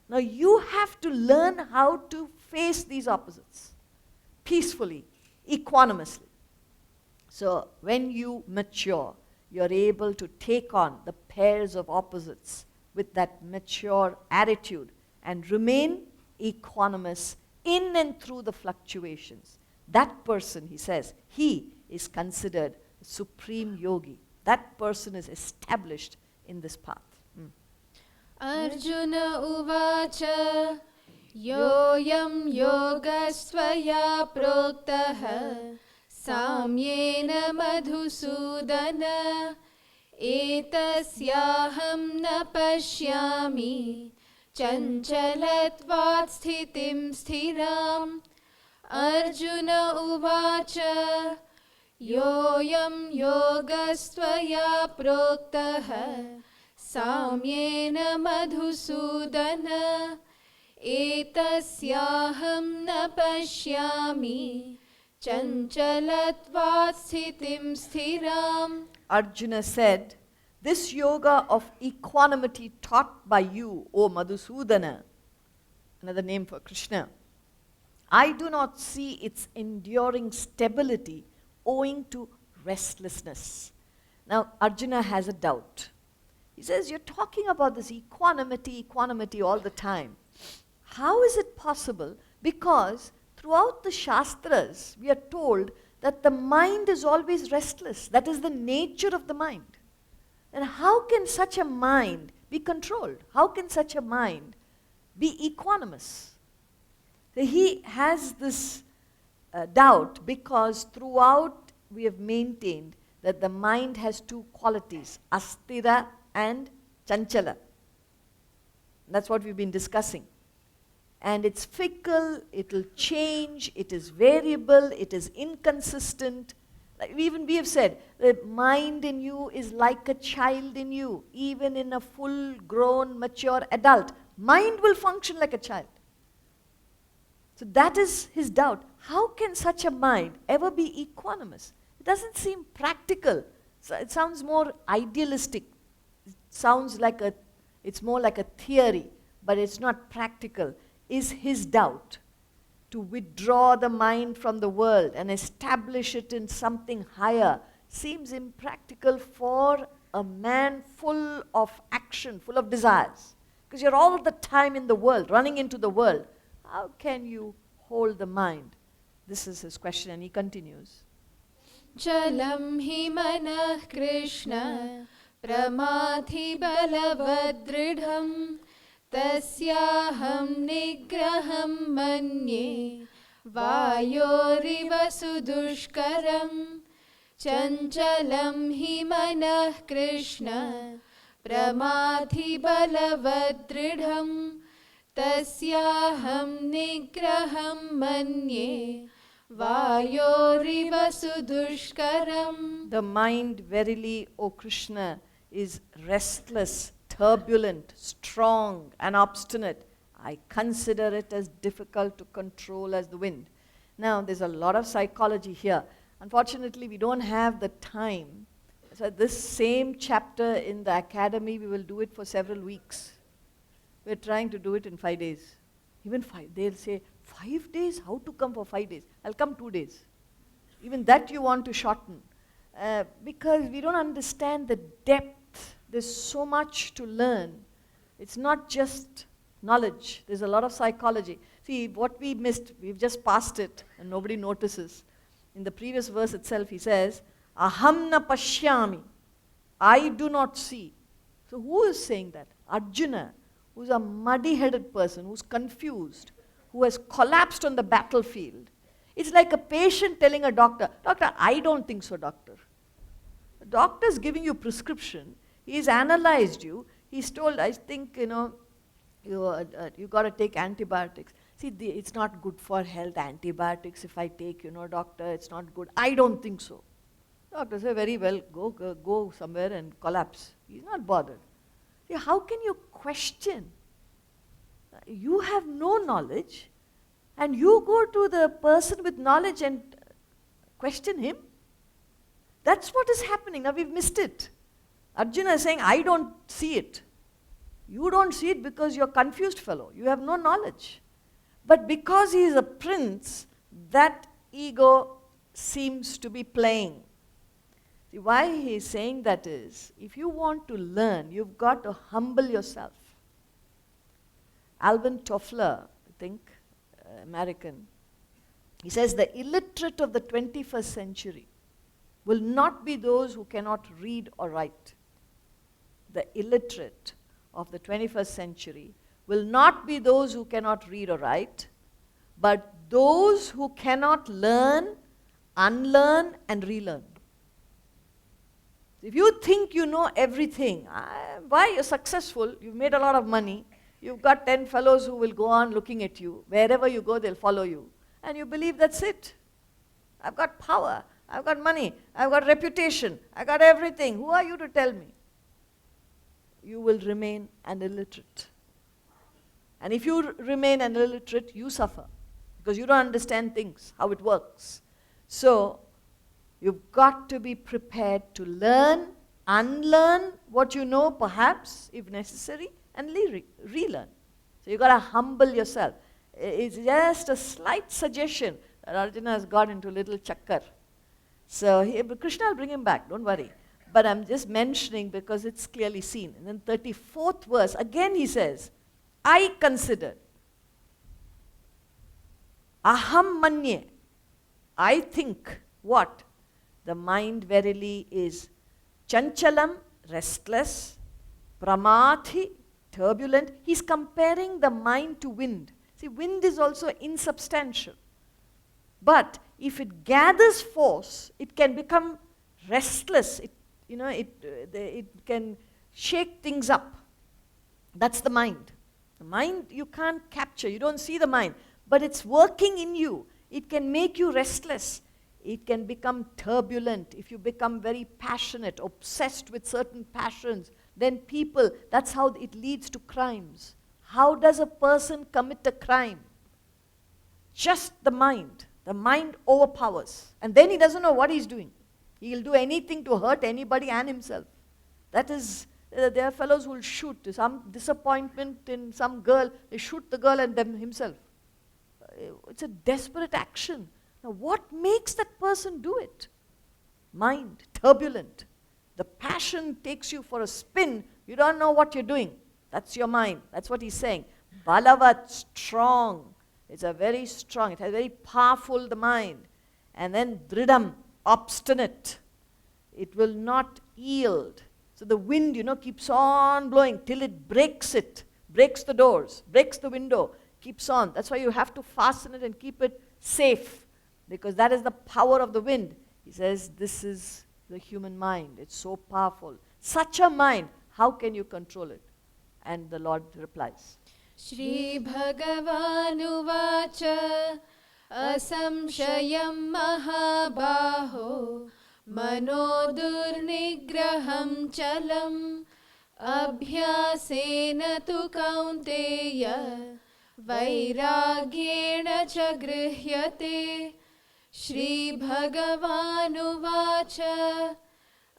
Speaker 1: Now you have to learn how to face these opposites peacefully, equanimously. So when you mature, you're able to take on the pairs of opposites with that mature attitude and remain equanimous in and through the fluctuations. That person, he says, he is considered a supreme yogi. That person is established in this path.
Speaker 2: Arjuna uvacha yoyam yogastvaya proktaha साम्येन Madhusudan एतस्याहं न पश्यामि चञ्चलत्वात् स्थितिं स्थिराम् अर्जुन उवाच योऽयं योगस्त्वया प्रोक्तः साम्येन मधुसूदन एतस्याहं न पश्यामि चञ्चलत्वात् स्थितिं स्थिराम्.
Speaker 1: Arjuna said, this yoga of equanimity taught by you, O Madhusudana, another name for Krishna, I do not see its enduring stability owing to restlessness. Now, Arjuna has a doubt. He says, you're talking about this equanimity all the time. How is it possible? Because throughout the Shastras, we are told that the mind is always restless. That is the nature of the mind. And how can such a mind be controlled? How can such a mind be equanimous? So he has this doubt because throughout we have maintained that the mind has two qualities, astira and chanchala. That's what we've been discussing. And it's fickle, it'll change, it is variable, it is inconsistent. Like we have said, the mind in you is like a child in you. Even in a full-grown, mature adult, mind will function like a child. So that is his doubt. How can such a mind ever be equanimous? It doesn't seem practical. So it sounds more idealistic. It sounds like it's more like a theory, but it's not practical. Is his doubt to withdraw the mind from the world and establish it in something higher seems impractical for a man full of action, full of desires. Because you're all the time in the world, running into the world. How can you hold the mind? This is his question, and he continues.
Speaker 2: Chalam hi manah Krishna pramadhi balavadridham tasyaham nigraham manye vayoriva sudushkaram chanchalam hi manah Krishna pramadhi balavadridham tasyaham nigraham manye vayoriva sudushkaram.
Speaker 1: The mind, verily, O Krishna, is restless, turbulent, strong, and obstinate. I consider it as difficult to control as the wind. Now, there's a lot of psychology here. Unfortunately, we don't have the time. So this same chapter in the academy, we will do it for several weeks. We're trying to do it in 5 days. Even 5, they'll say, 5 days? How to come for 5 days? I'll come 2 days. Even that you want to shorten. Because we don't understand the depth. There's so much to learn. It's not just knowledge. There's a lot of psychology. See, what we missed, we've just passed it and nobody notices. In the previous verse itself, he says, Aham na pashyami. I do not see. So who is saying that? Arjuna, who's a muddy-headed person, who's confused, who has collapsed on the battlefield. It's like a patient telling a doctor, Doctor, I don't think so, doctor. The doctor's giving you prescription. He's analyzed you. He's told, I think, you got to take antibiotics. See, it's not good for health, antibiotics. If I take, doctor, it's not good. I don't think so. Doctor says, very well, go somewhere and collapse. He's not bothered. See, how can you question? You have no knowledge, and you go to the person with knowledge and question him? That's what is happening. Now we've missed it. Arjuna is saying, I don't see it. You don't see it because you're a confused fellow. You have no knowledge. But because he is a prince, that ego seems to be playing. See, why he is saying that is, if you want to learn, you've got to humble yourself. Alvin Toffler, I think, American, he says the illiterate of the 21st century will not be those who cannot read or write. The illiterate of the 21st century will not be those who cannot read or write, but those who cannot learn unlearn and relearn. If you think you know everything, why you're successful, you've made a lot of money, you've got 10 fellows who will go on looking at you. Wherever you go, they'll follow you. And you believe that's it. I've got power, I've got money, I've got reputation, I've got everything. Who are you to tell me? You will remain an illiterate. And if you remain an illiterate, you suffer. Because you don't understand things, how it works. So, you've got to be prepared to learn, unlearn what you know perhaps, if necessary, and relearn. So you've got to humble yourself. It's just a slight suggestion that Arjuna has got into a little chakkar. So Krishna will bring him back, don't worry. But I'm just mentioning because it's clearly seen. And then 34th verse, again he says, I consider, aham manye, I think, what? The mind verily is chanchalam, restless, pramathi, turbulent. He's comparing the mind to wind. See, wind is also insubstantial. But if it gathers force, it can become restless. It can shake things up. That's the mind. The mind you can't capture. You don't see the mind. But it's working in you. It can make you restless. It can become turbulent. If you become very passionate, obsessed with certain passions, then people, that's how it leads to crimes. How does a person commit a crime? Just the mind. The mind overpowers. And then he doesn't know what he's doing. He'll do anything to hurt anybody and himself. That is, there are fellows who will shoot. Some disappointment in some girl, they shoot the girl and them himself. It's a desperate action. Now what makes that person do it? Mind, turbulent. The passion takes you for a spin. You don't know what you're doing. That's your mind. That's what he's saying. Balavat, strong. It's a very strong, it has very powerful the mind. And then dridam, obstinate. It will not yield. So the wind, keeps on blowing till it, breaks the doors, breaks the window, keeps on. That's why you have to fasten it and keep it safe, because that is the power of the wind. He says, this is the human mind. It's so powerful. Such a mind, how can you control it? And the Lord replies,
Speaker 2: Shri Bhagavanuvacha asamshayam mahabaho manodurnigraham chalam abhyasena tu kaunteya vairagyena cha grihyate. Shri Bhagavanuvacha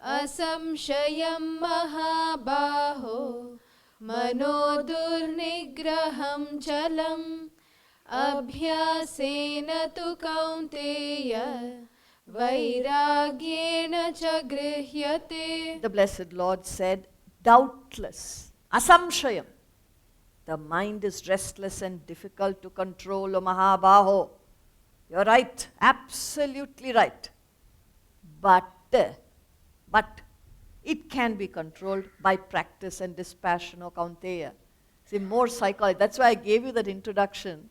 Speaker 2: asamshayam mahabaho manodurnigraham chalam abhyasena tu kaunteya vairagyena cha grihyate.
Speaker 1: The Blessed Lord said, doubtless, asamshayam, the mind is restless and difficult to control, O Mahabaho. You're right, absolutely right. But it can be controlled by practice and dispassion, O Kaunteya. See, more psychology. That's why I gave you that introduction,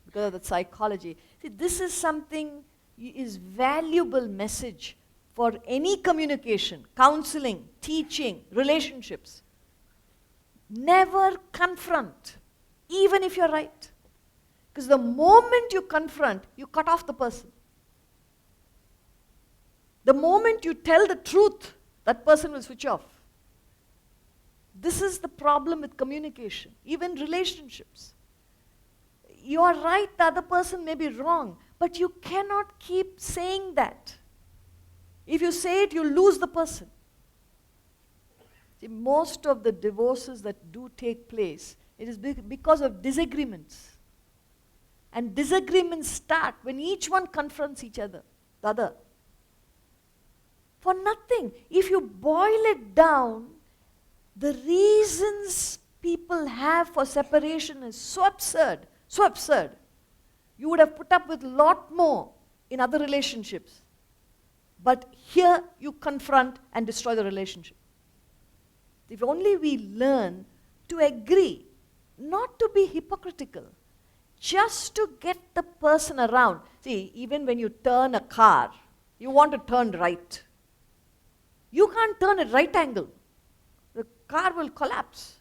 Speaker 1: because of the psychology. See, this is something, is valuable message for any communication, counseling, teaching, relationships. Never confront, even if you're right. Because the moment you confront, you cut off the person. The moment you tell the truth, that person will switch off. This is the problem with communication, even relationships. You are right, the other person may be wrong, but you cannot keep saying that. If you say it, you lose the person. See, most of the divorces that do take place, it is because of disagreements. And disagreements start when each one confronts each other, the other. For nothing. If you boil it down, the reasons people have for separation is so absurd, so absurd. You would have put up with a lot more in other relationships. But here you confront and destroy the relationship. If only we learn to agree, not to be hypocritical, just to get the person around. See, even when you turn a car, you want to turn right. You can't turn at right angle. The car will collapse.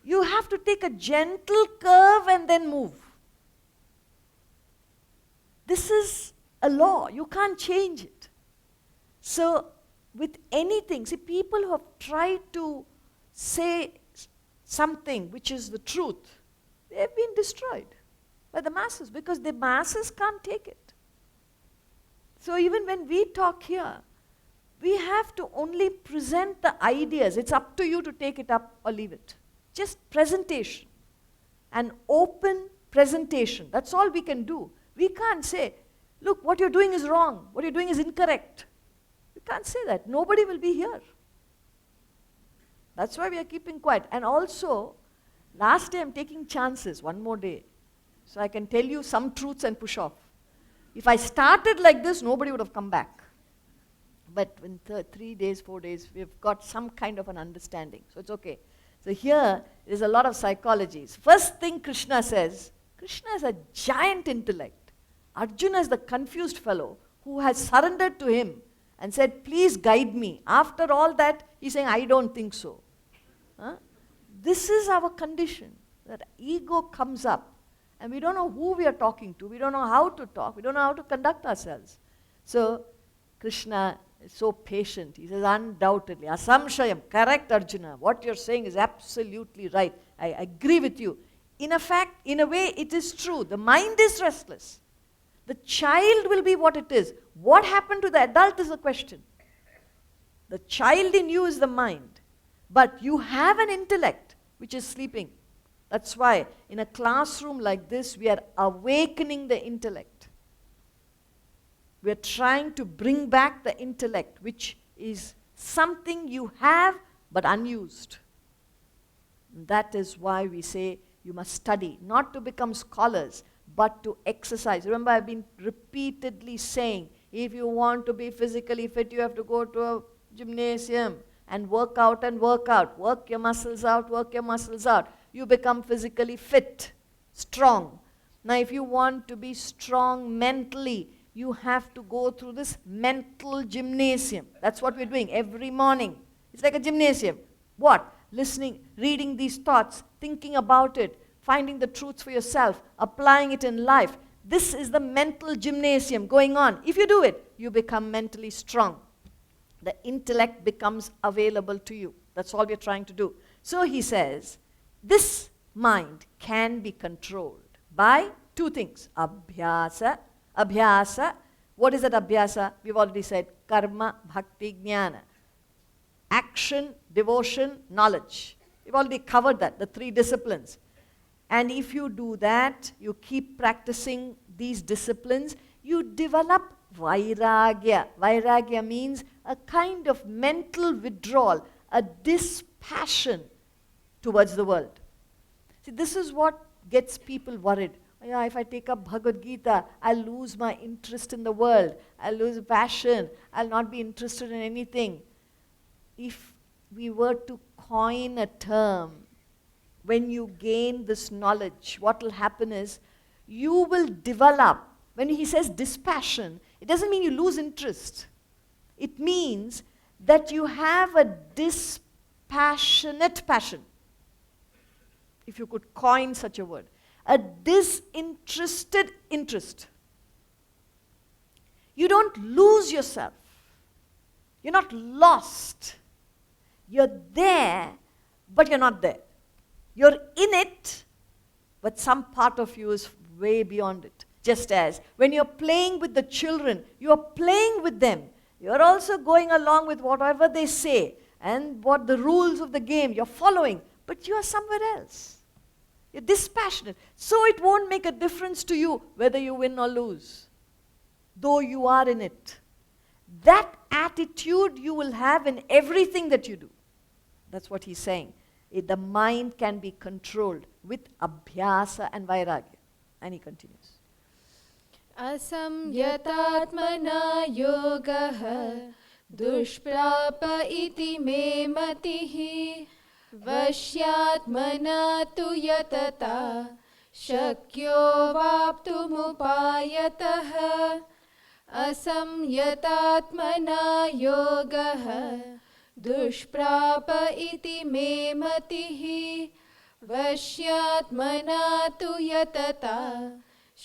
Speaker 1: You have to take a gentle curve and then move. This is a law. You can't change it. So, with anything, see, people who have tried to say something which is the truth, they have been destroyed by the masses because the masses can't take it. So, even when we talk here, we have to only present the ideas. It's up to you to take it up or leave it. Just presentation. An open presentation. That's all we can do. We can't say, look, what you're doing is wrong. What you're doing is incorrect. We can't say that. Nobody will be here. That's why we are keeping quiet. And also, last day I'm taking chances, one more day. So I can tell you some truths and push off. If I started like this, nobody would have come back. But in 3 days, 4 days, we've got some kind of an understanding. So it's okay. So here, there's a lot of psychologies. First thing Krishna says, Krishna is a giant intellect. Arjuna is the confused fellow who has surrendered to him and said, please guide me. After all that, he's saying, I don't think so. This is our condition, that ego comes up. And we don't know who we are talking to. We don't know how to talk. We don't know how to conduct ourselves. So, Krishna is so patient. He says, undoubtedly, asamshayam, correct Arjuna. What you're saying is absolutely right. I agree with you. In a way, it is true. The mind is restless. The child will be what it is. What happened to the adult is the question. The child in you is the mind. But you have an intellect which is sleeping. That's why in a classroom like this, we are awakening the intellect. We are trying to bring back the intellect, which is something you have but unused. That is why we say you must study, not to become scholars, but to exercise. Remember, I've been repeatedly saying, if you want to be physically fit, you have to go to a gymnasium and work out and work out. Work your muscles out, work your muscles out. You become physically fit, strong. Now, if you want to be strong mentally, you have to go through this mental gymnasium. That's what we're doing every morning. It's like a gymnasium. What? Listening, reading these thoughts, thinking about it, finding the truths for yourself, applying it in life. This is the mental gymnasium going on. If you do it, you become mentally strong. The intellect becomes available to you. That's all we're trying to do. So he says, this mind can be controlled by two things. Abhyasa. Abhyasa. What is that abhyasa? We've already said karma, bhakti, jnana. Action, devotion, knowledge. We've already covered that, the three disciplines. And if you do that, you keep practicing these disciplines, you develop vairagya. Vairagya means a kind of mental withdrawal, a dispassion towards the world. See, this is what gets people worried. Yeah, if I take up Bhagavad Gita, I'll lose my interest in the world. I'll lose passion. I'll not be interested in anything. If we were to coin a term, when you gain this knowledge, what will happen is you will develop. When he says dispassion, it doesn't mean you lose interest. It means that you have a dispassionate passion, if you could coin such a word. A disinterested interest. You don't lose yourself. You're not lost. You're there, but you're not there. You're in it, but some part of you is way beyond it. Just as when you're playing with the children, you're playing with them. You're also going along with whatever they say and what the rules of the game you're following, but you're somewhere else. You're dispassionate. So it won't make a difference to you whether you win or lose, though you are in it. That attitude you will have in everything that you do. That's what he's saying. The mind can be controlled with abhyasa and vairagya. And he continues.
Speaker 2: Asamyatatmana yogaha dushprapa iti me matihi vashyatmana tu yatata शक्यो वाप्तुमुपायतः असंयतात्मना योगः दुष्प्राप इति मे मतिः वश्यात्मना तु यतता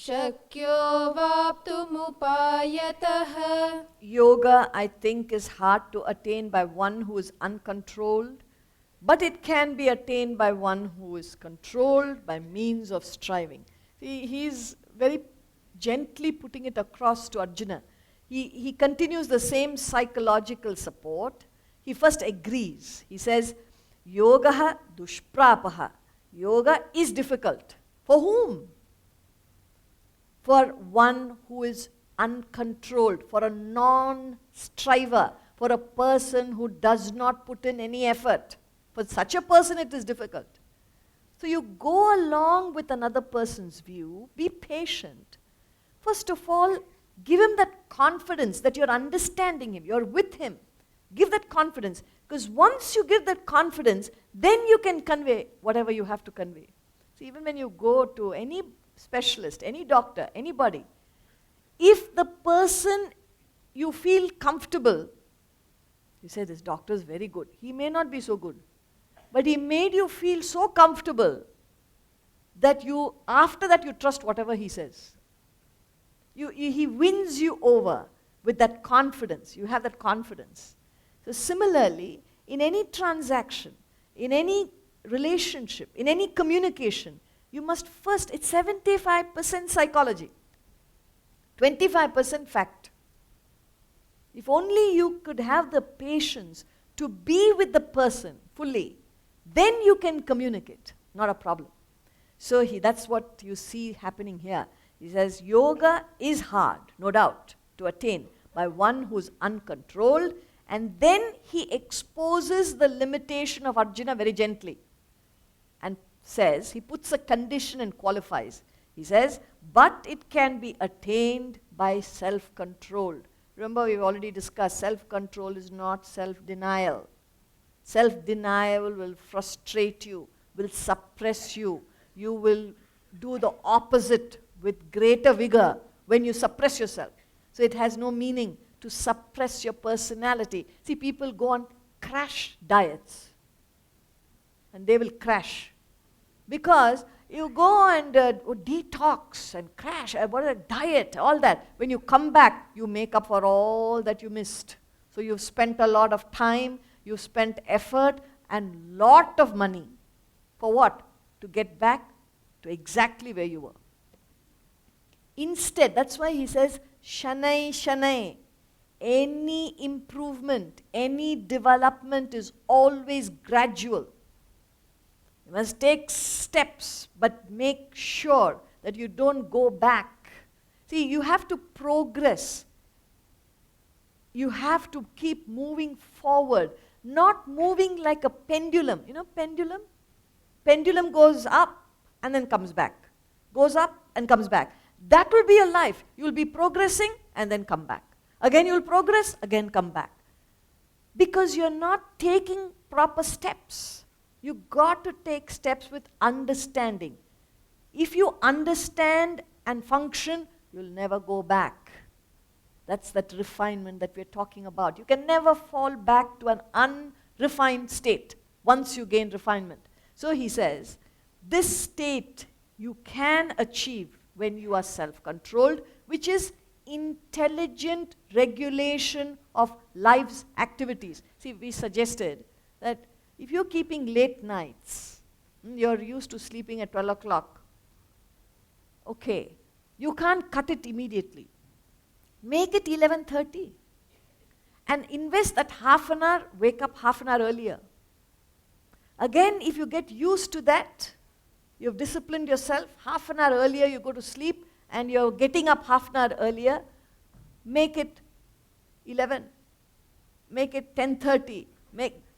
Speaker 2: शक्यो वाप्तुमुपायतः.
Speaker 1: Yoga, I think, is hard to attain by one who is uncontrolled, but it can be attained by one who is controlled by means of striving. He's very gently putting it across to Arjuna. He continues the same psychological support. He first agrees. He says, Yogaha dushprapaha. Yoga is difficult. For whom? For one who is uncontrolled, for a non-striver, for a person who does not put in any effort. For such a person it is difficult. So you go along with another person's view, be patient. First of all, give him that confidence that you're understanding him, you're with him. Give that confidence, because once you give that confidence, then you can convey whatever you have to convey. So even when you go to any specialist, any doctor, anybody, if the person you feel comfortable, you say, this doctor is very good. He may not be so good, but he made you feel so comfortable that you, after that, you trust whatever he says. He wins you over with that confidence. You have that confidence. So similarly, in any transaction, in any relationship, in any communication, you must first, it's 75% psychology, 25% fact. If only you could have the patience to be with the person fully, then you can communicate, not a problem. So that's what you see happening here. He says, yoga is hard, no doubt, to attain by one who's uncontrolled, and then he exposes the limitation of Arjuna very gently and says, he puts a condition and qualifies. He says, but it can be attained by self-control. Remember, we've already discussed, self-control is not self-denial. Self-denial will frustrate you, will suppress you. You will do the opposite with greater vigor when you suppress yourself. So it has no meaning to suppress your personality. See, people go on crash diets, and they will crash. Because you go and detox and crash, what a diet, all that. When you come back, you make up for all that you missed. So you've spent a lot of time, you've spent effort, and lot of money. For what? To get back to exactly where you were. Instead, that's why he says, Shanai Shanai. Any improvement, any development is always gradual. You must take steps, but make sure that you don't go back. See, you have to progress. You have to keep moving forward, not moving like a pendulum. You know pendulum? Pendulum goes up and then comes back. Goes up and comes back. That will be your life. You will be progressing and then come back. Again you will progress, again come back. Because you're not taking proper steps. You got to take steps with understanding. If you understand and function, you'll never go back. That's that refinement that we're talking about. You can never fall back to an unrefined state once you gain refinement. So he says, this state you can achieve when you are self-controlled, which is intelligent regulation of life's activities. See, we suggested that if you're keeping late nights, you're used to sleeping at 12 o'clock, okay, you can't cut it immediately. Make it 11:30 and invest that half an hour, wake up half an hour earlier. Again, if you get used to that, you've disciplined yourself, half an hour earlier you go to sleep, and you're getting up half an hour earlier, make it 11, make it 10:30,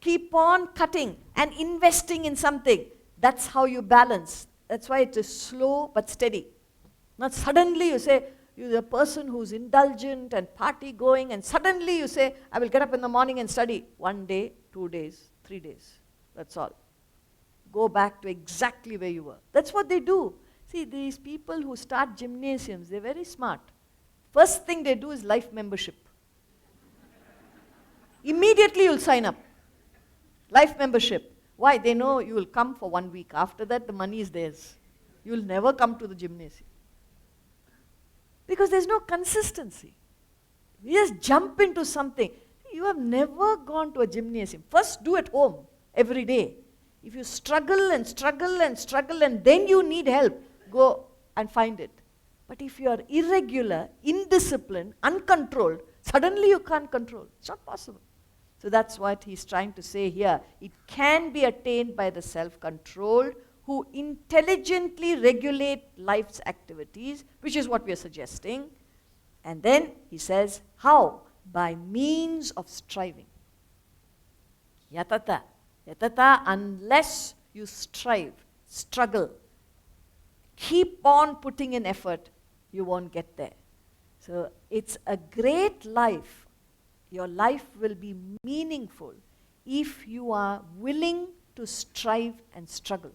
Speaker 1: keep on cutting and investing in something. That's how you balance. That's why it is slow but steady. Not suddenly you say, you're a person who's indulgent and party going, and suddenly you say, I will get up in the morning and study. 1 day, 2 days, 3 days. That's all. Go back to exactly where you were. That's what they do. See, these people who start gymnasiums, they're very smart. First thing they do is life membership. Immediately you'll sign up. Life membership. Why? They know you will come for 1 week. After that, the money is theirs. You will never come to the gymnasium. Because there's no consistency. You just jump into something. You have never gone to a gymnasium. First, do at home every day. If you struggle and struggle and struggle and then you need help, go and find it. But if you are irregular, indisciplined, uncontrolled, suddenly you can't control. It's not possible. So that's what he's trying to say here. It can be attained by the self-controlled who intelligently regulate life's activities, which is what we are suggesting. And then he says, how? By means of striving. Yatata. Yatata, unless you strive, struggle, keep on putting in effort, you won't get there. So it's a great life. Your life will be meaningful if you are willing to strive and struggle.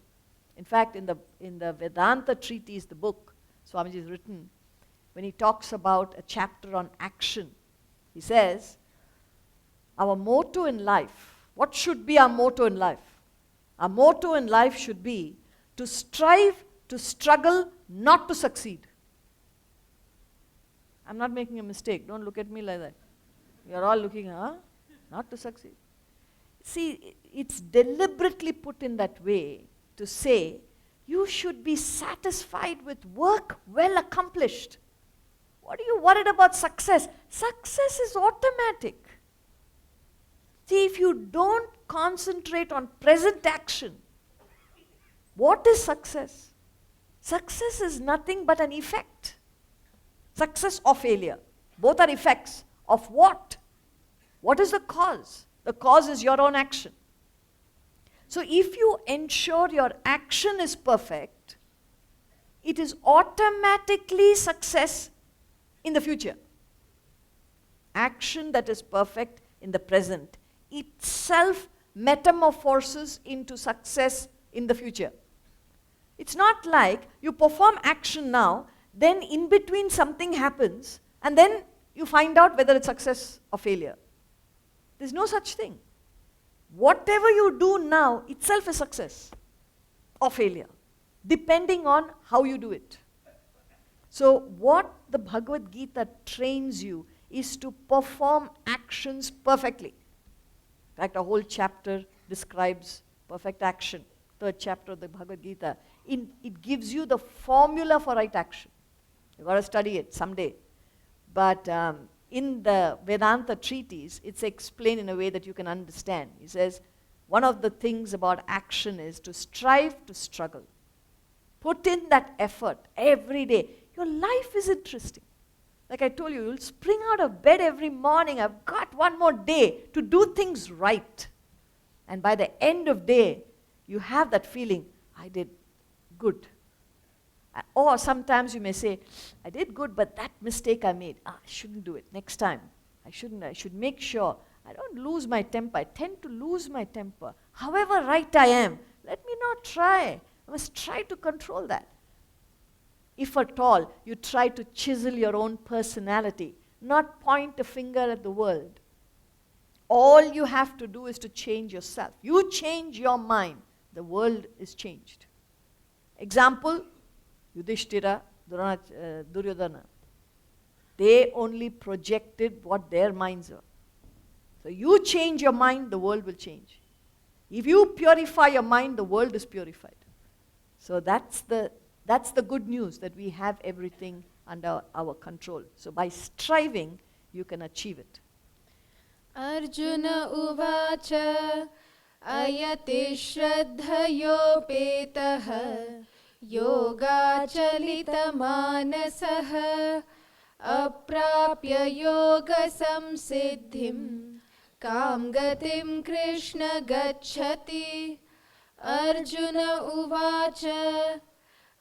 Speaker 1: In fact, in the Vedanta treatise, the book Swamiji has written, when he talks about a chapter on action, he says, our motto in life, what should be our motto in life? Our motto in life should be to strive, to struggle, not to succeed. I'm not making a mistake. Don't look at me like that. You're all looking, not to succeed. See, it's deliberately put in that way to say, you should be satisfied with work well accomplished. What are you worried about success? Success is automatic. See, if you don't concentrate on present action, what is success? Success is nothing but an effect. Success or failure. Both are effects. Of what? What is the cause? The cause is your own action. So if you ensure your action is perfect, it is automatically success in the future. Action that is perfect in the present itself metamorphoses into success in the future. It's not like you perform action now, then in between something happens, and then you find out whether it's success or failure. There's no such thing. Whatever you do now itself is success or failure, depending on how you do it. So what the Bhagavad Gita trains you is to perform actions perfectly. In fact, a whole chapter describes perfect action. Third chapter of the Bhagavad Gita. It gives you the formula for right action. You've got to study it someday. But in the Vedanta treatise, it's explained in a way that you can understand. He says, one of the things about action is to strive to struggle. Put in that effort every day. Your life is interesting. Like I told you, you'll spring out of bed every morning. I've got one more day to do things right. And by the end of day, you have that feeling, I did good. Or sometimes you may say, I did good, but that mistake I made, I shouldn't do it next time. I should make sure I don't lose my temper. I tend to lose my temper. However right I am, let me not try. I must try to control that. If at all, you try to chisel your own personality, not point a finger at the world. All you have to do is to change yourself. You change your mind, the world is changed. Example, Yudhishthira, Duryodhana. They only projected what their minds are. So you change your mind, the world will change. If you purify your mind, the world is purified. So that's the good news, that we have everything under our control. So by striving, you can achieve it.
Speaker 2: Arjuna uvacha ayati shraddhayopetaha yoga-chalita manasaha aprapya yoga samsiddhim kam gatim Krishna gacchati. Arjuna uvacha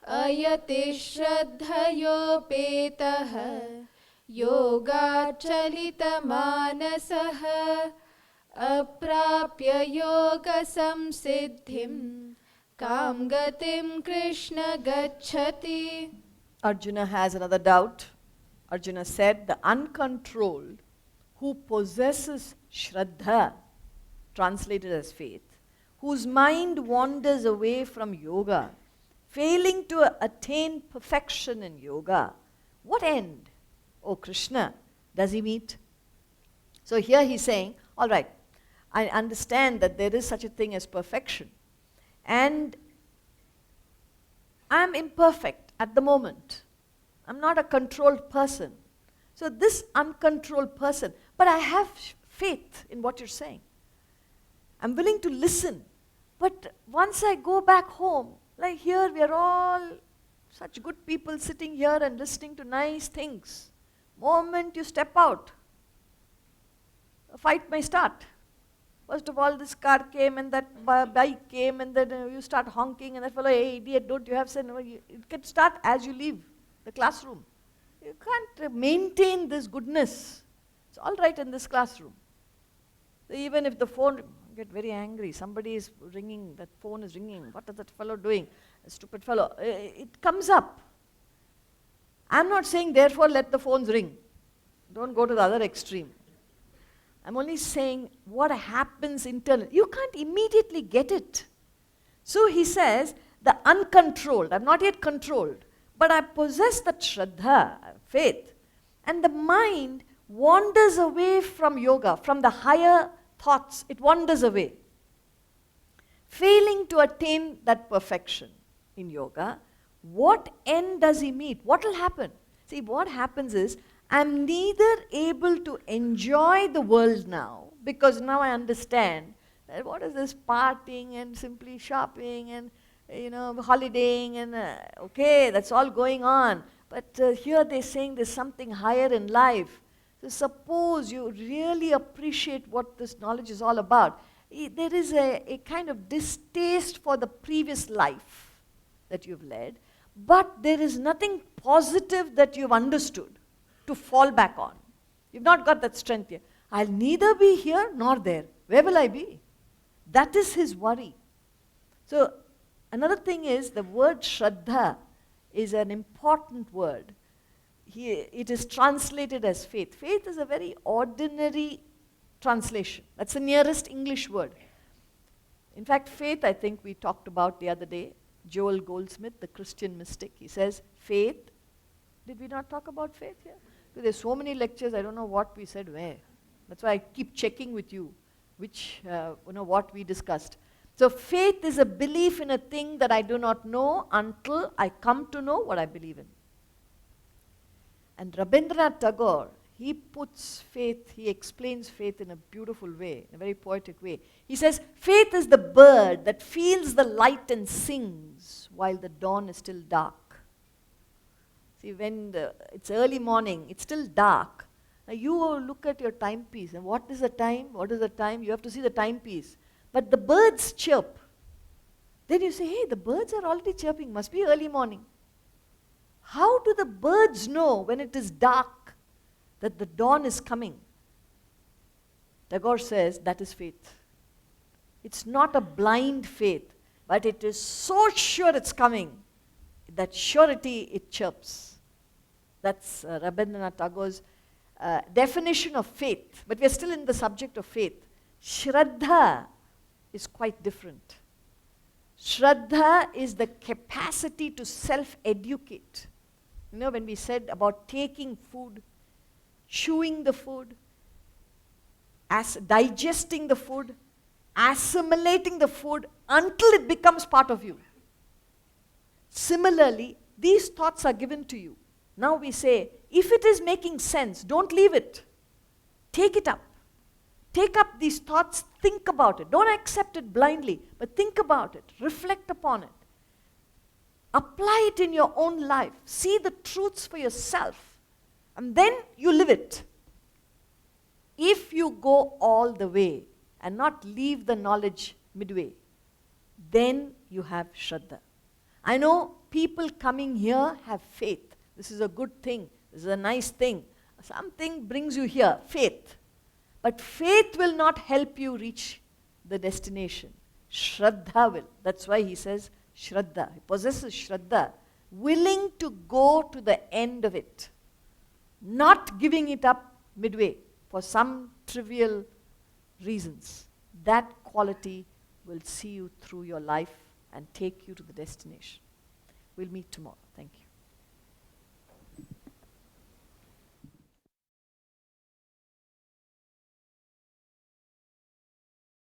Speaker 2: ayati shraddhayopetaha yoga-chalita manasaha aprapya yoga samsiddhim Kam gatim Krishna gacchati.
Speaker 1: Arjuna has another doubt. Arjuna said, the uncontrolled who possesses Shraddha, translated as faith, whose mind wanders away from yoga, failing to attain perfection in yoga, what end, O Krishna, does he meet? So here he's saying, all right, I understand that there is such a thing as perfection. And I'm imperfect at the moment. I'm not a controlled person. So this uncontrolled person, but I have faith in what you're saying. I'm willing to listen. But once I go back home, like here we are all such good people sitting here and listening to nice things. Moment you step out, a fight may start. First of all, this car came and that bike came and then you start honking and that fellow, hey idiot, don't you have sense? No, it can start as you leave the classroom. You can't maintain this goodness. It's all right in this classroom. So even if the phone, get very angry, somebody is ringing, that phone is ringing, what is that fellow doing? A stupid fellow. It comes up. I'm not saying therefore let the phones ring. Don't go to the other extreme. I'm only saying what happens internally. You can't immediately get it. So he says, the uncontrolled, I'm not yet controlled, but I possess that Shraddha, faith, and the mind wanders away from yoga, from the higher thoughts, it wanders away. Failing to attain that perfection in yoga, what end does he meet? What will happen? See, what happens is, I'm neither able to enjoy the world now, because now I understand that what is this partying and simply shopping and holidaying and okay, that's all going on. But here they're saying there's something higher in life. So suppose you really appreciate what this knowledge is all about. There is a kind of distaste for the previous life that you've led, but there is nothing positive that you've understood to fall back on. You've not got that strength yet. I'll neither be here nor there. Where will I be? That is his worry. So another thing is the word Shraddha is an important word. It is translated as faith. Faith is a very ordinary translation. That's the nearest English word. In fact, faith, I think we talked about the other day. Joel Goldsmith, the Christian mystic, he says, faith. Did we not talk about faith here? There's so many lectures, I don't know what we said where. That's why I keep checking with you, which, what we discussed. So faith is a belief in a thing that I do not know until I come to know what I believe in. And Rabindranath Tagore, he puts faith, he explains faith in a beautiful way, in a very poetic way. He says, faith is the bird that feels the light and sings while the dawn is still dark. See, when it's early morning, it's still dark. Now you look at your timepiece, and what is the time? What is the time? You have to see the timepiece. But the birds chirp. Then you say, hey, the birds are already chirping, must be early morning. How do the birds know when it is dark that the dawn is coming? Tagore says that is faith. It's not a blind faith, but it is so sure it's coming, that surety it chirps. That's Rabindranath Tagore's definition of faith. But we're still in the subject of faith. Shraddha is quite different. Shraddha is the capacity to self-educate. When we said about taking food, chewing the food, digesting the food, assimilating the food until it becomes part of you. Similarly, these thoughts are given to you. Now we say, if it is making sense, don't leave it. Take it up. Take up these thoughts, think about it. Don't accept it blindly, but think about it, reflect upon it. Apply it in your own life. See the truths for yourself. And then you live it. If you go all the way and not leave the knowledge midway, then you have Shraddha. I know people coming here have faith. This is a good thing. This is a nice thing. Something brings you here, faith. But faith will not help you reach the destination. Shraddha will. That's why he says Shraddha. He possesses Shraddha, willing to go to the end of it, not giving it up midway for some trivial reasons. That quality will see you through your life and take you to the destination. We'll meet tomorrow. Thank you.